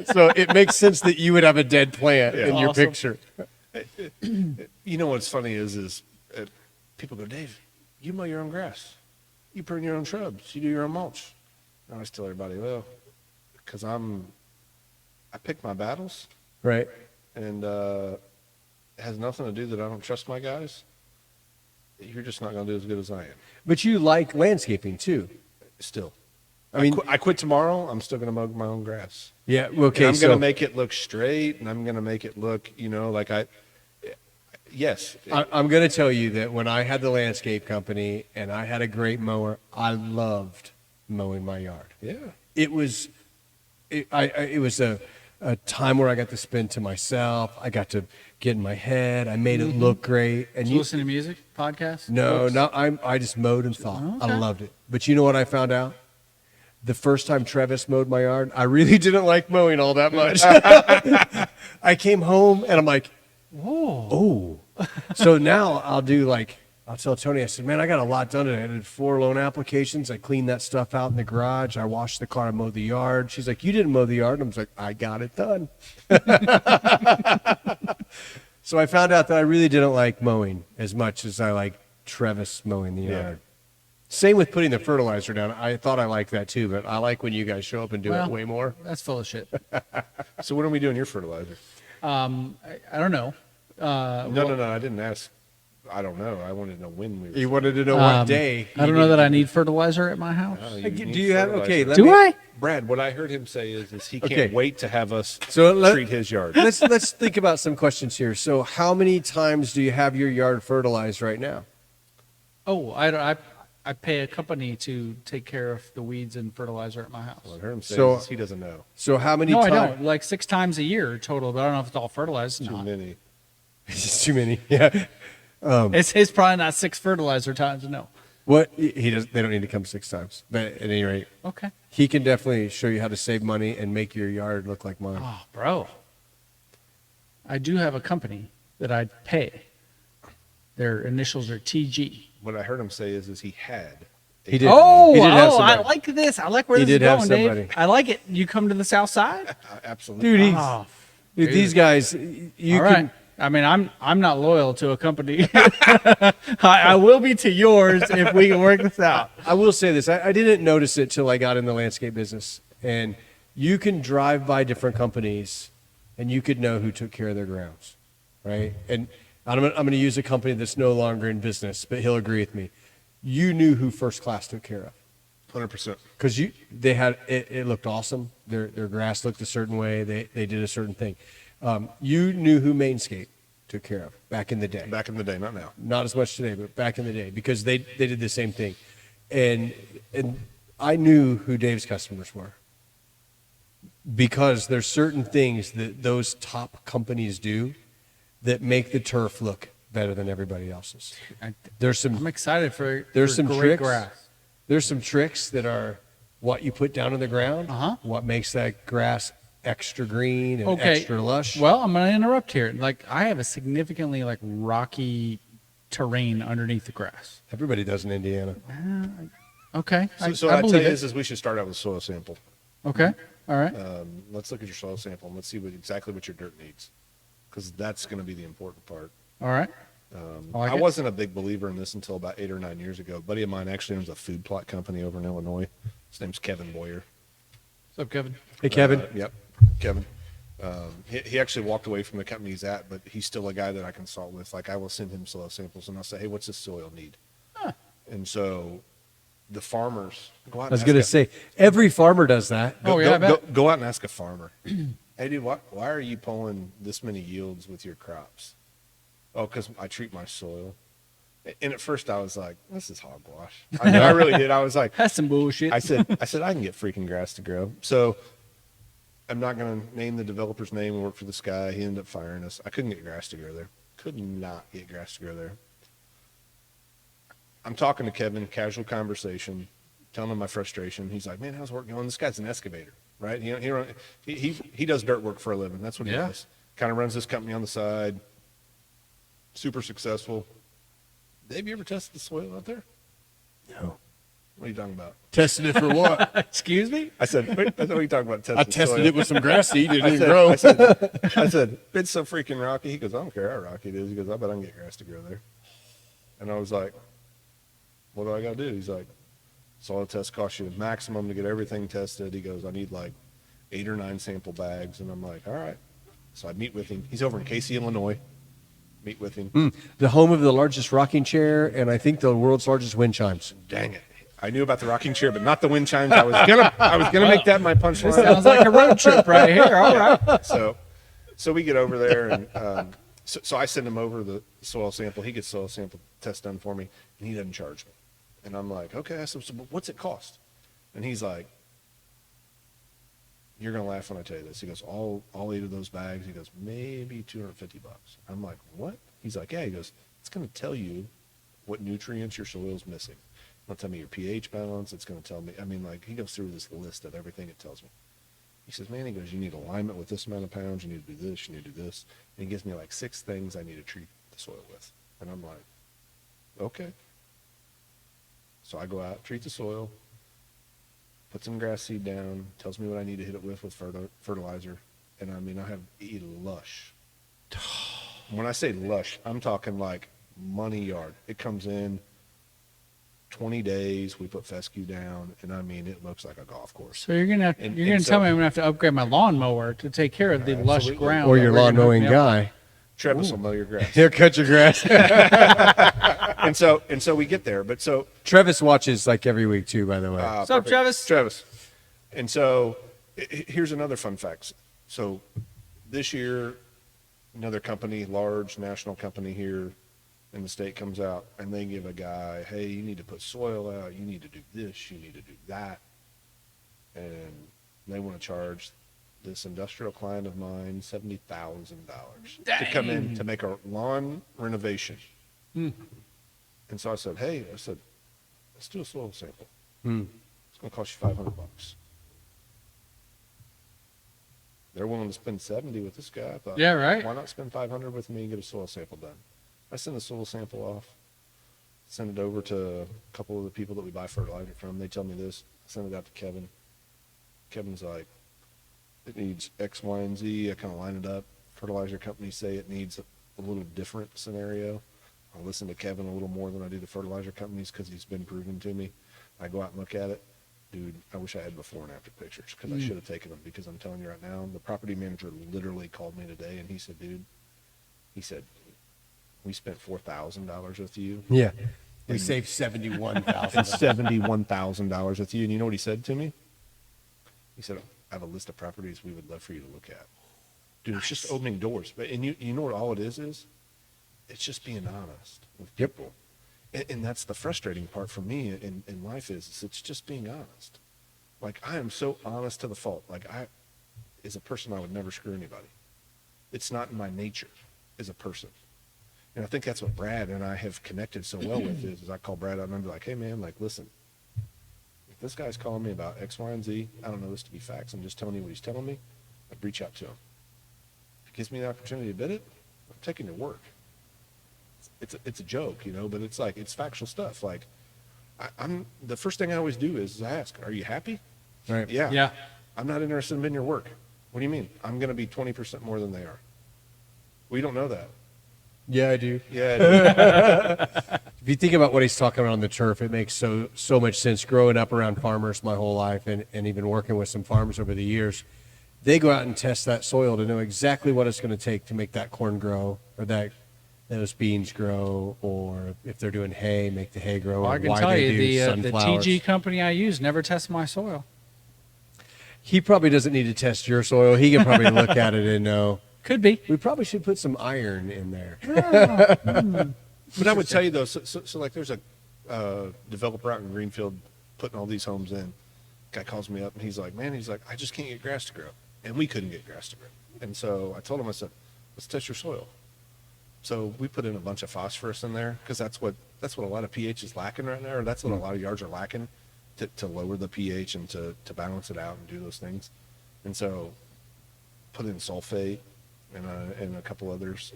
So it makes sense that you would have a dead plant in your Awesome. picture. You know what's funny is people go, Dave, you mow your own grass, you prune your own shrubs, you do your own mulch. And I always tell everybody, well, because I pick my battles, Right. and it has nothing to do that I don't trust my guys. You're just not going to do as good as I am. But you like landscaping too. Still, I mean, I quit tomorrow. I'm still going to mow my own grass. yeah. And Okay. I'm So going to make it look straight, and I'm going to make it look, like yes. I'm going to tell you that when I had the landscape company and I had a great mower, I loved mowing my yard. Yeah. It was, it was a time where I got to spend to myself. I got to get in my head. I made it look great. And Did you listen to music, podcasts? no, books? no, I just mowed and thought. I Okay. loved it. But you know what I found out? The first time Travis mowed my yard, I really didn't like mowing all that much. I came home and I'm like, Whoa. oh. So now I'll tell Tony, I said, man, I got a lot done today. I did 4 loan applications. I cleaned that stuff out in the garage. I washed the car. I mowed the yard. She's like, you didn't mow the yard. And I was like, I got it done. So I found out that I really didn't like mowing as much as I like Travis mowing the Yeah. yard. Same with putting the fertilizer down. I thought I liked that too, but I like when you guys show up and do Well, it way more. That's full of shit. So when are we doing your fertilizer? I don't know. No. I didn't ask. I don't know. I wanted to know when we were. You wanted to know what Um, day. I don't know that I need fertilizer at my house. Oh, Do need you have, okay, fertilizer. let Do me, I? Brad, what I heard him say is he can't Okay. wait to have us So let- treat his yard. let's think about some questions here. So how many times do you have your yard fertilized right now? Oh, I pay a company to take care of the weeds and fertilizer at my house. What I heard him say So- is he doesn't know. So how many No, I times? don't. Like 6 times a year total, but I don't know if it's all fertilized. Too No. many. It's too many. Yeah. It's probably not 6 fertilizer times. No. What he does? They don't need to come 6 times. But at any rate, Okay. he can definitely show you how to save money and make your yard look like mine. Oh, bro. I do have a company that I pay. Their initials are TG. What I heard him say is he had. He did. Oh, he did have I somebody. like this. I like where He this is did have going, somebody. Dave. I like it. You come to the south side? Absolutely. Dude, he's, Oh, dude, these guys. You all can, right. I mean, I'm not loyal to a company. I will be to yours if we can work this out. I will say this. I didn't notice it till I got in the landscape business. And you can drive by different companies and you could know who took care of their grounds, right? And I'm going to use a company that's no longer in business, but he'll agree with me. You knew who First Class took care of. 100%. Because they had it looked awesome. Their grass looked a certain way. They did a certain thing. You knew who Mainscape took care of back in the day. Back in the day, not now. Not as much today, but back in the day, because they did the same thing. And I knew who Dave's customers were. Because there's certain things that those top companies do that make the turf look better than everybody else's. There's I'm some excited for There's for some great tricks. grass. there's some tricks that are what you put down in the ground, Uh-huh. what makes that grass extra green and Okay. extra lush. Well, I'm going to interrupt here. Like, I have a significantly rocky terrain underneath the grass. Everybody does in Indiana. Okay. So I what I believe tell you it. is we should start out with a soil sample. Okay. All right. Let's look at your soil sample and let's see exactly what your dirt needs, because that's going to be the important part. All right. I wasn't a big believer in this until about 8 or 9 years ago. A buddy of mine actually owns a food plot company over in Illinois. His name's Kevin Boyer. What's up, Kevin? Hey, Kevin. Yep, Kevin. He actually walked away from the company he's at, but he's still a guy that I consult with. Like, I will send him soil samples and I'll say, hey, what's this soil need? And so the farmers go out. I was going to say, every farmer does that. Oh, yeah, I bet. Go out and ask a farmer. Hey, dude, why are you pulling this many yields with your crops? Oh, because I treat my soil. And at first I was like, this is hogwash. I really did. I was like, That's some bullshit. I said, I can get freaking grass to grow. So I'm not going to name the developer's name. We worked for this guy. He ended up firing us. I couldn't get grass to grow there. Could not get grass to grow there. I'm talking to Kevin, casual conversation, telling him my frustration. He's like, man, how's work going? This guy's an excavator, right? He does dirt work for a living. That's what he does. Kind of runs this company on the side. Super successful. Dave, you ever tested the soil out there? No. What are you talking about? Tested it for what? Excuse me? I said, what are you talking about? I tested it with some grass seed. It I didn't said, grow. I said, it's so freaking rocky. He goes, I don't care how rocky it is. He goes, I bet I can get grass to grow there. And I was like, what do I got to do? He's like, soil test costs you the maximum to get everything tested. He goes, I need like 8 or 9 sample bags. And I'm like, all right. So I meet with him. He's over in Casey, Illinois. Meet with him. The home of the largest rocking chair, and I think the world's largest wind chimes. Dang it. I knew about the rocking chair, but not the wind chimes. I was gonna make that my punchline. Sounds like a road trip right here. All right. So we get over there, and so I send him over the soil sample. He gets soil sample test done for me, and he doesn't charge me. And I'm like, okay. So what's it cost? And he's like, you're gonna laugh when I tell you this. He goes, all 8 of those bags. He goes, maybe $250. I'm like, what? He's like, yeah. He goes, it's gonna tell you what nutrients your soil's missing. It'll tell me your pH balance. It's gonna tell me. I mean, like, he goes through this list of everything it tells me. He says, man, he goes, you need alignment with this amount of pounds. You need to do this. You need to do this. And he gives me like 6 things I need to treat the soil with. And I'm like, okay. So I go out, treat the soil, put some grass seed down, tells me what I need to hit it with fertilizer. And I mean, I have a lush. When I say lush, I'm talking like money yard. It comes in 20 days. We put fescue down, and I mean, it looks like a golf course. So you're gonna tell me I'm gonna have to upgrade my lawnmower to take care of the lush Absolutely. ground. Or that your we're lawn gonna mowing hook me up guy. Travis will mow your grass. He'll cut your grass. and so we get there. But so Travis watches like every week too, by the way. What's up, perfect. Travis? And so here's another fun fact. So this year, another company, large national company here in the state, comes out and they give a guy, hey, you need to put soil out, you need to do this, you need to do that. And they want to charge this industrial client of mine $70,000 to come in to make a lawn renovation. And so I said, hey, let's do a soil sample. It's going to cost you $500. They're willing to spend 70 with this guy. I thought, Yeah, right. Why not spend 500 with me and get a soil sample done? I send the soil sample off, send it over to a couple of the people that we buy fertilizer from. They tell me this. I send it out to Kevin. Kevin's like, it needs X, Y, and Z. I kind of line it up. Fertilizer companies say it needs a little different scenario. I listen to Kevin a little more than I do the fertilizer companies because he's been proven to me. I go out and look at it. Dude, I wish I had before and after pictures because I should have taken them, because I'm telling you right now, the property manager literally called me today and he said, dude, we spent $4,000 with you. Yeah. We saved $71,000. And $71,000 with you. And you know what he said to me? He said, I have a list of properties we would love for you to look at. Dude, it's just opening doors. But and you know what all it is? It's just being honest with people. And that's the frustrating part for me in life is it's just being honest. Like, I am so honest to the fault. Like, as a person, I would never screw anybody. It's not in my nature as a person. And I think that's what Brad and I have connected so well with is I call Brad out and I'm like, hey, man, like, listen, if this guy's calling me about X, Y, and Z, I don't know this to be facts. I'm just telling you what he's telling me. I'd reach out to him. If he gives me the opportunity to bid it, I'm taking your work. It's a joke, you know, but it's like, it's factual stuff. Like, I'm the first thing I always do is ask, are you happy? Right. Yeah. Yeah. I'm not interested in bidding your work. What do you mean? I'm going to be 20% more than they are. We don't know that. Yeah, I do. Yeah. If you think about what he's talking about on the turf, it makes so much sense. Growing up around farmers my whole life and even working with some farmers over the years, they go out and test that soil to know exactly what it's going to take to make that corn grow or those beans grow, or if they're doing hay, make the hay grow. Well, or I can why tell they you do the sunflowers. TG company I use never tests my soil. He probably doesn't need to test your soil. He can probably look at it and know. Could be. We probably should put some iron in there. But I would tell you though, so like there's a developer out in Greenfield putting all these homes in. Guy calls me up and he's like, man, I just can't get grass to grow, and we couldn't get grass to grow. And so I told him, I said, let's test your soil. So we put in a bunch of phosphorus in there because that's what a lot of pH is lacking right now, or that's what a lot of yards are lacking to lower the pH and to balance it out and do those things. And so put in sulfate and a couple others.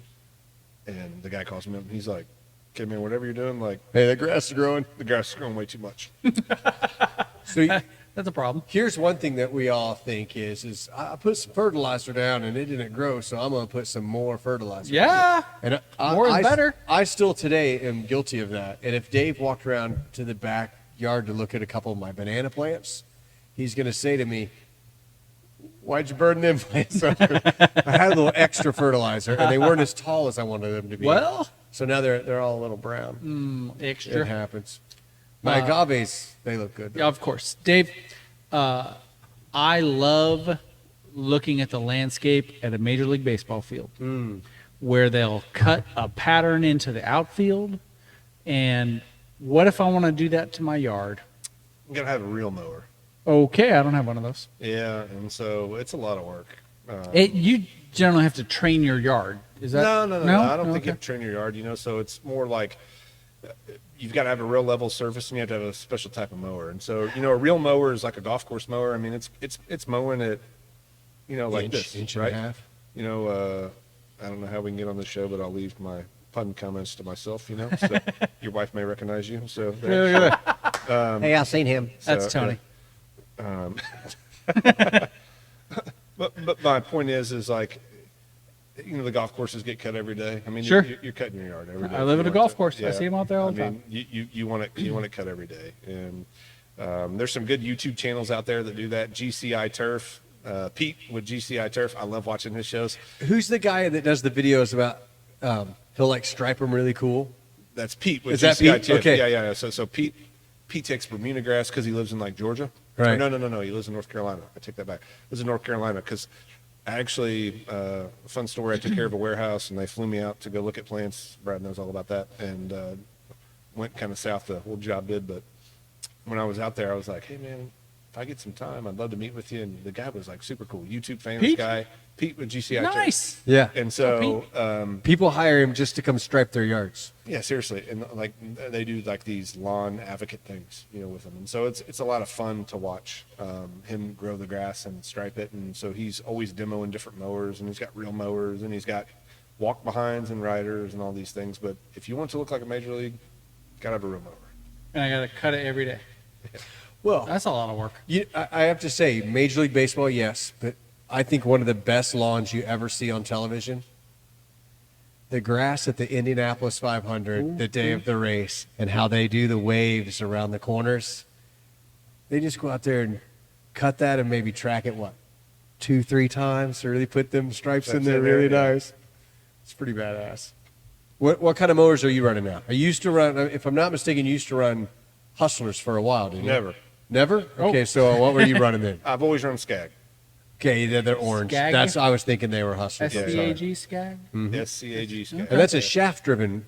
And the guy calls me up and he's like, okay, man, whatever you're doing, like, Hey, the grass is growing. the grass is growing way too much. So That's a problem. here's one thing that we all think is I put some fertilizer down and it didn't grow, so I'm going to put some more fertilizer. Yeah. And More is better. I still today am guilty of that. And if Dave walked around to the backyard to look at a couple of my banana plants, he's going to say to me, why'd you burn them plants? I had a little extra fertilizer, and they weren't as tall as I wanted them to be. Well, So now they're all a little brown. It extra. happens. My agaves, they look good. Yeah, of course. Dave, I love looking at the landscape at a Major League Baseball field where they'll cut a pattern into the outfield. And what if I want to do that to my yard? I'm going to have a real mower. Okay, I don't have one of those. Yeah, and so it's a lot of work. You generally have to train your yard. Is that No. I don't think you have to train your yard, so it's more like you've got to have a real level surface and you have to have a special type of mower. And so, a real mower is like a golf course mower. I mean, it's mowing at, like this, inch right? and a half. I don't know how we can get on the show, but I'll leave my pun comments to myself, So your wife may recognize you. So there. Hey, I've seen him. That's Tony. But my point is like, the golf courses get cut every day. I mean, Sure. you're cutting your yard every day. I live at a You want golf to- course. I see 'em out there all the I mean, you want it cut every day. And there's some good YouTube channels out there that do that. GCI Turf, Pete with GCI Turf. I love watching his shows. Who's the guy that does the videos about he'll like stripe them really cool? That's Pete with Is that GCI Pete? Turf. Okay. Yeah. So Pete takes Bermuda grass because he lives in like Georgia. Right. No. He lives in North Carolina. I take that back. He lives in North Carolina because actually, a fun story. I took care of a warehouse and they flew me out to go look at plants. Brad knows all about that. And went kind of south. The whole job did. But when I was out there, I was like, hey, man, if I get some time, I'd love to meet with you. And the guy was like super cool. YouTube famous Pete? guy. Pete with GCI. Nice. Yeah. And so, People hire him just to come stripe their yards. yeah, seriously, and like they do like these lawn advocate things, with them, and so it's a lot of fun to watch him grow the grass and stripe it, and so he's always demoing different mowers, and he's got real mowers, and he's got walk behinds and riders and all these things. But if you want to look like a major league, gotta have a real mower. And I got to cut it every day. Well, That's a lot of work. I have to say, Major League Baseball, yes, but I think one of the best lawns you ever see on television, the grass at the Indianapolis 500, the day of the race, and how they do the waves around the corners. They just go out there and cut that and maybe track it, 2-3 times to really put them stripes in That's there in there, really yeah. nice. It's pretty badass. What kind of mowers are you running now? I used to run, if I'm not mistaken, you used to run Hustlers for a while, didn't you? Never. Never? Oh. Okay, so what were you running then? I've always run Skag. Okay, they're orange. Skag? I was thinking they were Hustlers. SCAG Skag? SCAG Skag. And that's a shaft-driven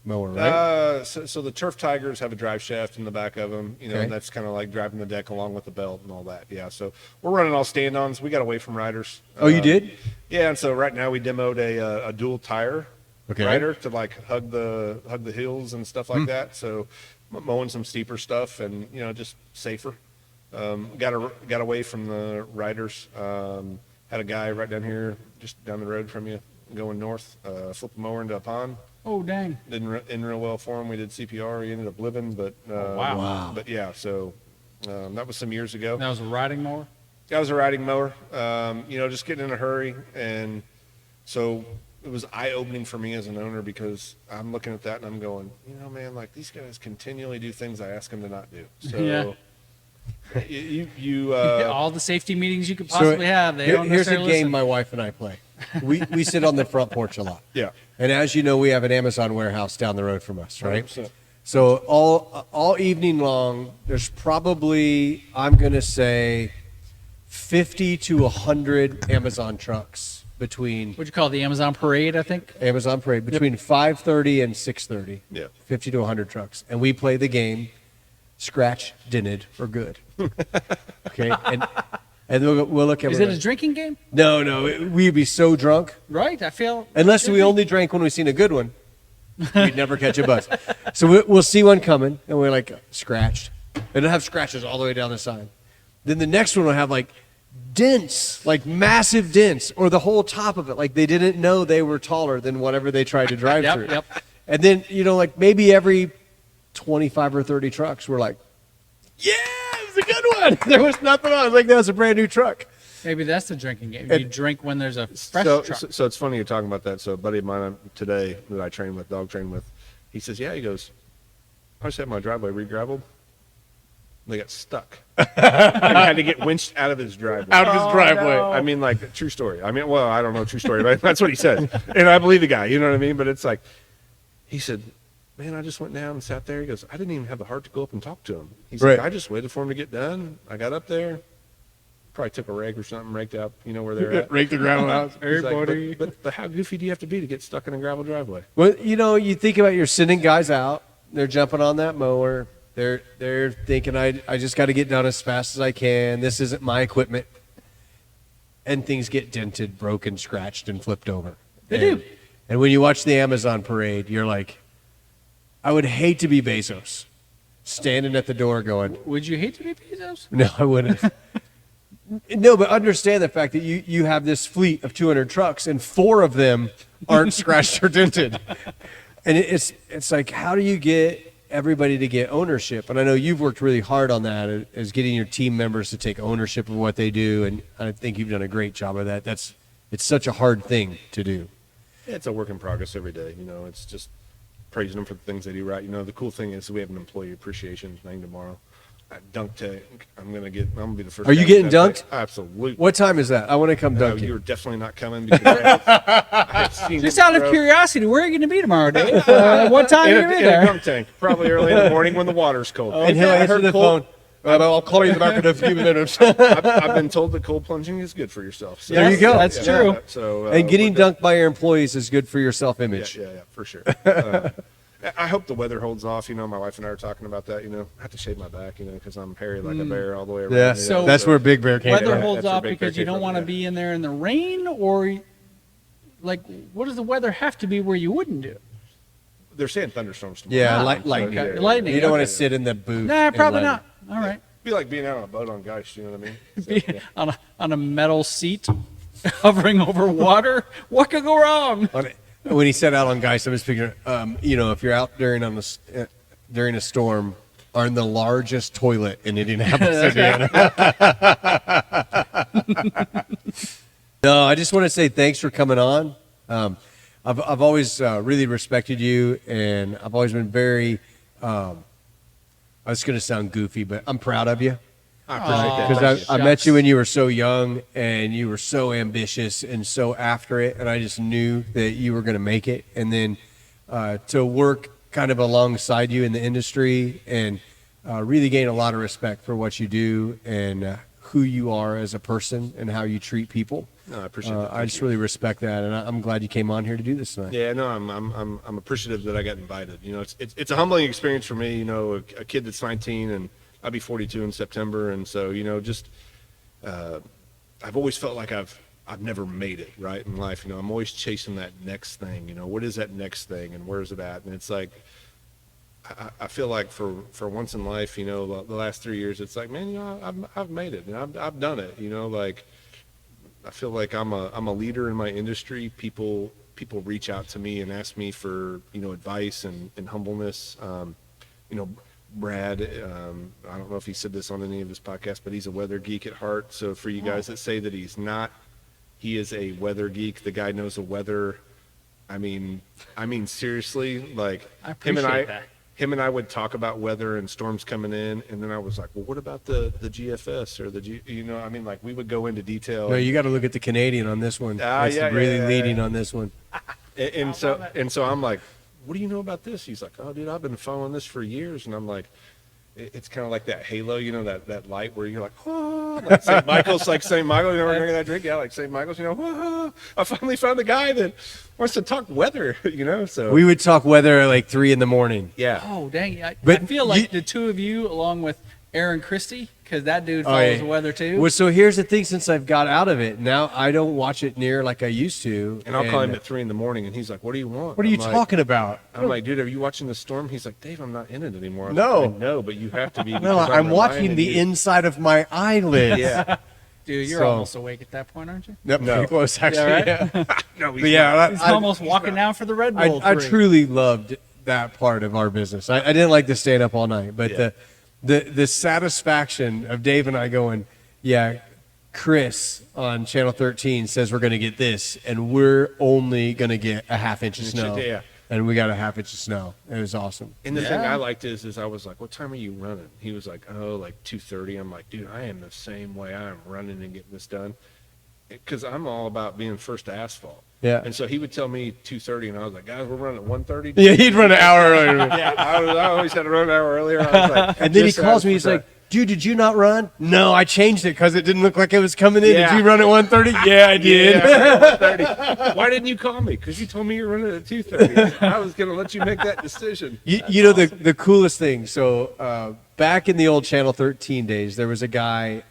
mower, right? So the Turf Tigers have a drive shaft in the back of them, Okay. and that's kind of like driving the deck along with the belt and all that. Yeah, so we're running all stand-ons. We got away from riders. Oh, you did? Yeah, and so right now we demoed a dual tire Okay. rider to like hug the hills and stuff like that. So mowing some steeper stuff and just safer. Got away from the riders. Had a guy right down here, just down the road from you, going north. Flipped the mower into a pond. Oh, dang. Didn't real well for him. We did CPR. He ended up living, but wow. Wow. But yeah, so that was some years ago. That was a riding mower? That was a riding mower. Just getting in a hurry, and so it was eye-opening for me as an owner because I'm looking at that and I'm going, man, like these guys continually do things I ask them to not do. So Yeah. you All the safety meetings you could possibly have. They don't here's a necessarily game listen. my wife and I play. We sit on the front porch a lot. yeah. And as you know, we have an Amazon warehouse down the road from us, right? 100%. So all evening long, there's probably, I'm going to say, 50 to 100 Amazon trucks between What'd you call it, the Amazon Parade, I think? Amazon Parade between 5:30 and 6:30. Yeah. 50 to 100 trucks, and we play the game, scratch, dented, or good. Okay, and we'll look at. Is it a drinking game? No, we'd be so drunk. Right, I feel. Unless we only drank when we seen a good one, we'd never catch a buzz. So we'll see one coming, and we're like scratched, and it'll have scratches all the way down the side. Then the next one will have like dents, like massive dents, or the whole top of it, like they didn't know they were taller than whatever they tried to drive through. Yep. And then like maybe every 25 or 30 trucks, we're like, yeah, it was a good one. There was nothing on. I was like, that was a brand new truck. Maybe that's the drinking game. You drink when there's a fresh So truck. it's funny you're talking about that. So a buddy of mine today that I train with, dog train with, he says, yeah, he goes, I just had my driveway re-graveled. They got stuck. And had to get winched out of his driveway. Out of his driveway. no. I mean, like, true story. I mean, well, I don't know true story, but that's what he said. And I believe the guy, you know what I mean? But it's like, he said, man, I just went down and sat there. He goes, I didn't even have the heart to go up and talk to him. He's Right. like, I just waited for him to get done. I got up there, probably took a rake or something, raked out, you know where they're at. Rake the gravel out. He's like, but how goofy do you have to be to get stuck in a gravel driveway? Well, you think about you're sending guys out. They're jumping on that mower. They're thinking, I just got to get done as fast as I can. This isn't my equipment. And things get dented, broken, scratched, and flipped over. They do. And when you watch the Amazon parade, you're like, I would hate to be Bezos, standing at the door going, Would you hate to be Bezos? no, I wouldn't. No, but understand the fact that you have this fleet of 200 trucks and 4 of them aren't scratched or dented. And it's like, how do you get everybody to get ownership? And I know you've worked really hard on that, as getting your team members to take ownership of what they do. And I think you've done a great job of that. It's such a hard thing to do. Yeah, it's a work in progress every day. You know, it's just praising them for the things they do right. You know, the cool thing is we have an employee appreciation thing tomorrow. At Dunk Tank, I'm gonna be the first. Are you guy getting to dunk dunked? tank. Absolutely. What time is that? I want to come dunk You're you. definitely not coming because I have seen Just him out of throw curiosity, where are you going to be tomorrow, Dave? What time in are you a, be in a there? dunk tank, probably early in the morning when the water's cold. And he'll I answer heard the cold- phone. I'll call you back in a few minutes. I've been told that cold plunging is good for yourself. So, There you go. That's true. So And getting we're dunked by your employees is good for your Yeah, self-image. yeah, for sure. I hope the weather holds off. You know, my wife and I are talking about that. You know, I have to shave my back, you know, because I'm hairy like a bear all the way around. Yeah, you know, So- that's where Big Bear came Weather from. holds That's where off Big Bear because you came don't from, want to yeah. be in there in the rain, or like, what does the weather have to be where you wouldn't do it? They're saying thunderstorms tomorrow. Yeah, Ah, lightning. okay. Lightning, You don't want okay. to sit in the booth. Nah, and probably lightning. not. All right. Be like being out on a boat on Geist, you know what I mean? So, Be yeah. on a metal seat, hovering over water. What could go wrong? When he set out on Geist, I was figuring, if you're out during a storm, on the largest toilet in Indianapolis, Indiana. No, I just want to say thanks for coming on. I've always really respected you, and I've always been very. It's going to sound goofy, but I'm proud of you. I appreciate that. Because Thank you. I met you when you were so young and you were so ambitious and so after it, and I just knew that you were going to make it. And then to work kind of alongside you in the industry and really gain a lot of respect for what you do and who you are as a person and how you treat people. No, I appreciate that. I Thank just you. really respect that, and I'm glad you came on here to do this tonight. Yeah, no, I'm appreciative that I got invited. You know, it's a humbling experience for me. You know, a kid that's 19 and I'll be 42 in September, and so you know, just I've always felt like I've never made it right in life. You know, I'm always chasing that next thing. You know, what is that next thing, and where's it at? And it's like I feel like for once in life, you know, the last 3 years, it's like, man, you know, I've made it, and I've done it. You know, like. I feel like I'm a leader in my industry. People reach out to me and ask me for, you know, advice and humbleness. You know, Brad, I don't know if he said this on any of his podcasts, but he's a weather geek at heart. So for you guys that say that he's not, he is a weather geek. The guy knows the weather. I mean seriously, like I appreciate that. Him and I would talk about weather and storms coming in, and then I was like, well, what about the GFS or you know, I mean, like we would go into detail. No, you got to look at the Canadian on this one. It's yeah, really yeah, leading yeah. on this one. And so I'm like, what do you know about this? He's like, oh, dude, I've been following this for years. And I'm like, it's kind of like that halo, you know, that light where you're like, oh, like St. Michael's, like St. Michael, you know, we're drinking that drink, yeah, like St. Michael's, you know, oh, I finally found a guy that wants to talk weather, you know, so. We would talk weather at like 3 a.m. Yeah. Oh, dang. I But feel like the two of you, along with Aaron Christie, because that dude follows yeah. the weather too. Well, so here's the thing, since I've got out of it, now I don't watch it near like I used to. And I'll call him at 3 a.m, and he's like, what do you want? What are you I'm like, talking about? I'm like, dude, are you watching the storm? He's like, Dave, I'm not in it anymore. I'm No. like, no, but you have to be. No, because I'm watching reminding the you. inside of my eyelids. Yeah. Dude, you're So- almost awake at that point, aren't you? Yep, No. pretty close, actually. Yeah, right? Yeah. No, he's But yeah, He's I, almost walking down for the Red Bull. I three. truly loved that part of our business. I didn't like the staying up all night, but Yeah. the satisfaction of Dave and I going, yeah, Chris on Channel 13 says we're going to get this, and we're only going to get a half inch of snow. Yeah. And we got a half inch of snow. It was awesome. And the thing Yeah. I liked is I was like, what time are you running? He was like, oh, like 2:30. I'm like, dude, I am the same way. I am running and getting this done. Because I'm all about being first to asphalt. Yeah. And so he would tell me 2:30, and I was like, guys, we're running at 1:30. Yeah, he'd run an hour earlier. Yeah, I always had to run an hour earlier. I was like, And then he just calls as me. He's for like, dude, did you not run? No, I changed it because it didn't look like it was coming in. Yeah. Did you run at 1:30? Yeah, I did. Yeah, 1:30. Why didn't you call me? Because you told me you were running at 2:30. I was going to let you make that decision. You know, the coolest thing. So back in the old Channel 13 days, there was a guy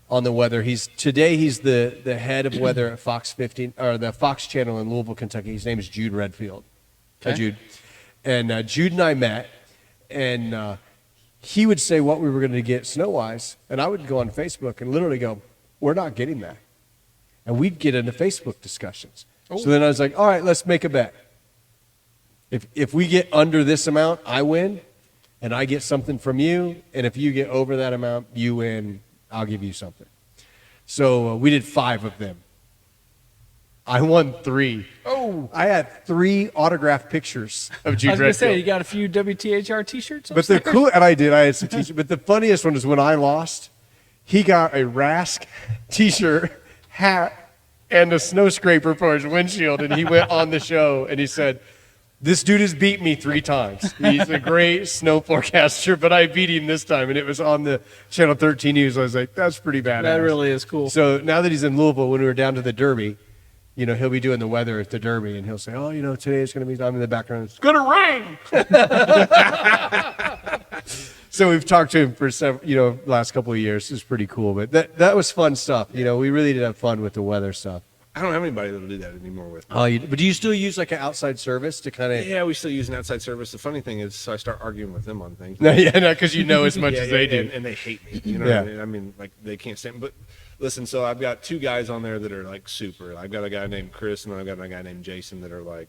on the weather. Today he's the head of weather at Fox 15 or the Fox Channel in Louisville, Kentucky. His name is Jude Redfield. Hi, Okay. Jude. And Jude and I met, and he would say what we were going to get snow-wise, and I would go on Facebook and literally go, we're not getting that. And we'd get into Facebook discussions. So then I was like, all right, let's make a bet. If we get under this amount, I win, and I get something from you, and if you get over that amount, you win, I'll give you something. So we did 5 of them. I won 3. Oh, I had 3 autographed pictures of I Jude was going to say, Redfield. you got a few WTHR t-shirts? But the upstairs? cool, and I had some t-shirts. But the funniest one is when I lost, he got a Rask t-shirt, hat, and a snow scraper for his windshield, and he went on the show and he said, "This dude has beat me 3 times. He's a great snow forecaster, but I beat him this time." And it was on the Channel 13 News. I was like, "That's pretty badass." That really is cool. So now that he's in Louisville, when we were down to the Derby, you know, he'll be doing the weather at the Derby, and he'll say, "Oh, you know, today it's going to be." I'm in the background. It's going to rain. So we've talked to him for several, last couple of years. It's pretty cool, but that was fun stuff. You know, we really did have fun with the weather stuff. I don't have anybody that'll do that anymore with me. Oh, but do you still use like an outside service to kind of? Yeah, we still use an outside service. The funny thing is, so I start arguing with them on things. No, yeah, no, because you know as much Yeah, as they yeah, do. and they hate me. You know Yeah. what I mean? I mean, like they can't stand. But listen, so I've got 2 guys on there that are like super. I've got a guy named Chris, and then I've got a guy named Jason that are like,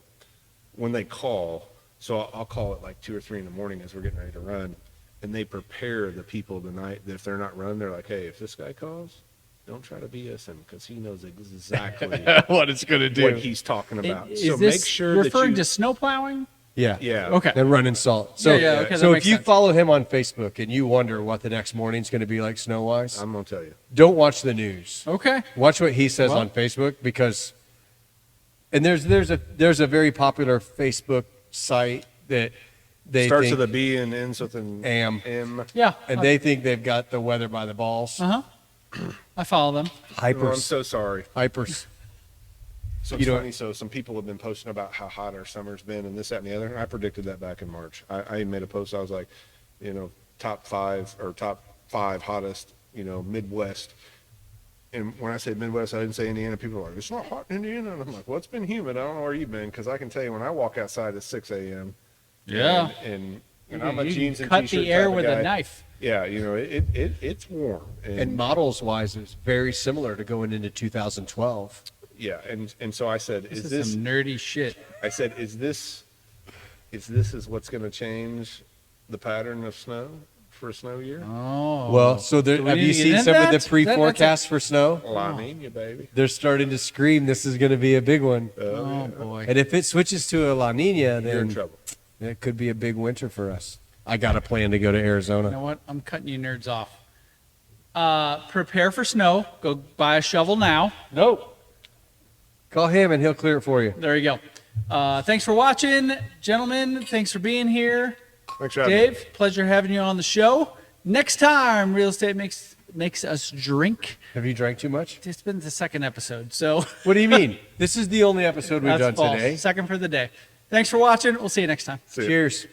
when they call, so I'll call at like 2 or 3 in the morning as we're getting ready to run, and they prepare the people the night that if they're not running, they're like, hey, if this guy calls, don't try to BS him because he knows exactly What it's going to do. what he's talking about. Is So this make sure referring that you, to snow plowing? Yeah. yeah, Okay. And running salt. So, Yeah, okay, that so if makes you sense. follow him on Facebook and you wonder what the next morning's going to be like snow-wise, I'm gonna tell you. don't watch the news. Okay. Watch what he says Well- on Facebook because, and there's a very popular Facebook site that they Starts think, with a B and ends with an Am. M. Yeah. and they think they've got the weather by the balls. Uh-huh. I follow them. Oh, I'm Hypers, so sorry. hypers. So You it's know- funny. So some people have been posting about how hot our summer's been and this, that, and the other. I predicted that back in March. I made a post. I was like, top 5 hottest, Midwest. And when I say Midwest, I didn't say Indiana. People are like, it's not hot in Indiana. And I'm like, well, it's been humid. I don't know where you've been because I can tell you when I walk outside at 6 a.m. Yeah. And You I'm a can jeans and cut t-shirt the air type of with guy. a knife. Yeah, it's warm. And models wise, it's very similar to going into 2012. yeah, and so I said, This is is this? some nerdy shit. I said, is this what's going to change the pattern of snow for a snow year? Oh. Well, so there, Do we have need you to get seen into some of that? the That's pre-forecasts for snow? Well, I mean, you baby. They're starting to scream this is going to be a big one. Oh, boy. And if it switches to a La Nina, You're in then trouble. it could be a big winter for us. I got a plan to go to You Arizona. know what? I'm cutting you nerds off. Prepare for snow. Go buy a shovel now. Nope. Call him and he'll clear it for you. There you go. Thanks for watching, gentlemen. Thanks for being here. Thanks for having me. Dave, pleasure having you on the show. Next time, real estate makes us drink. Have you drank too much? It's been the second episode, so What do you mean? This is the only episode we've that's done false. today. Second for the day. Thanks for watching. We'll see you next time. See ya. Cheers.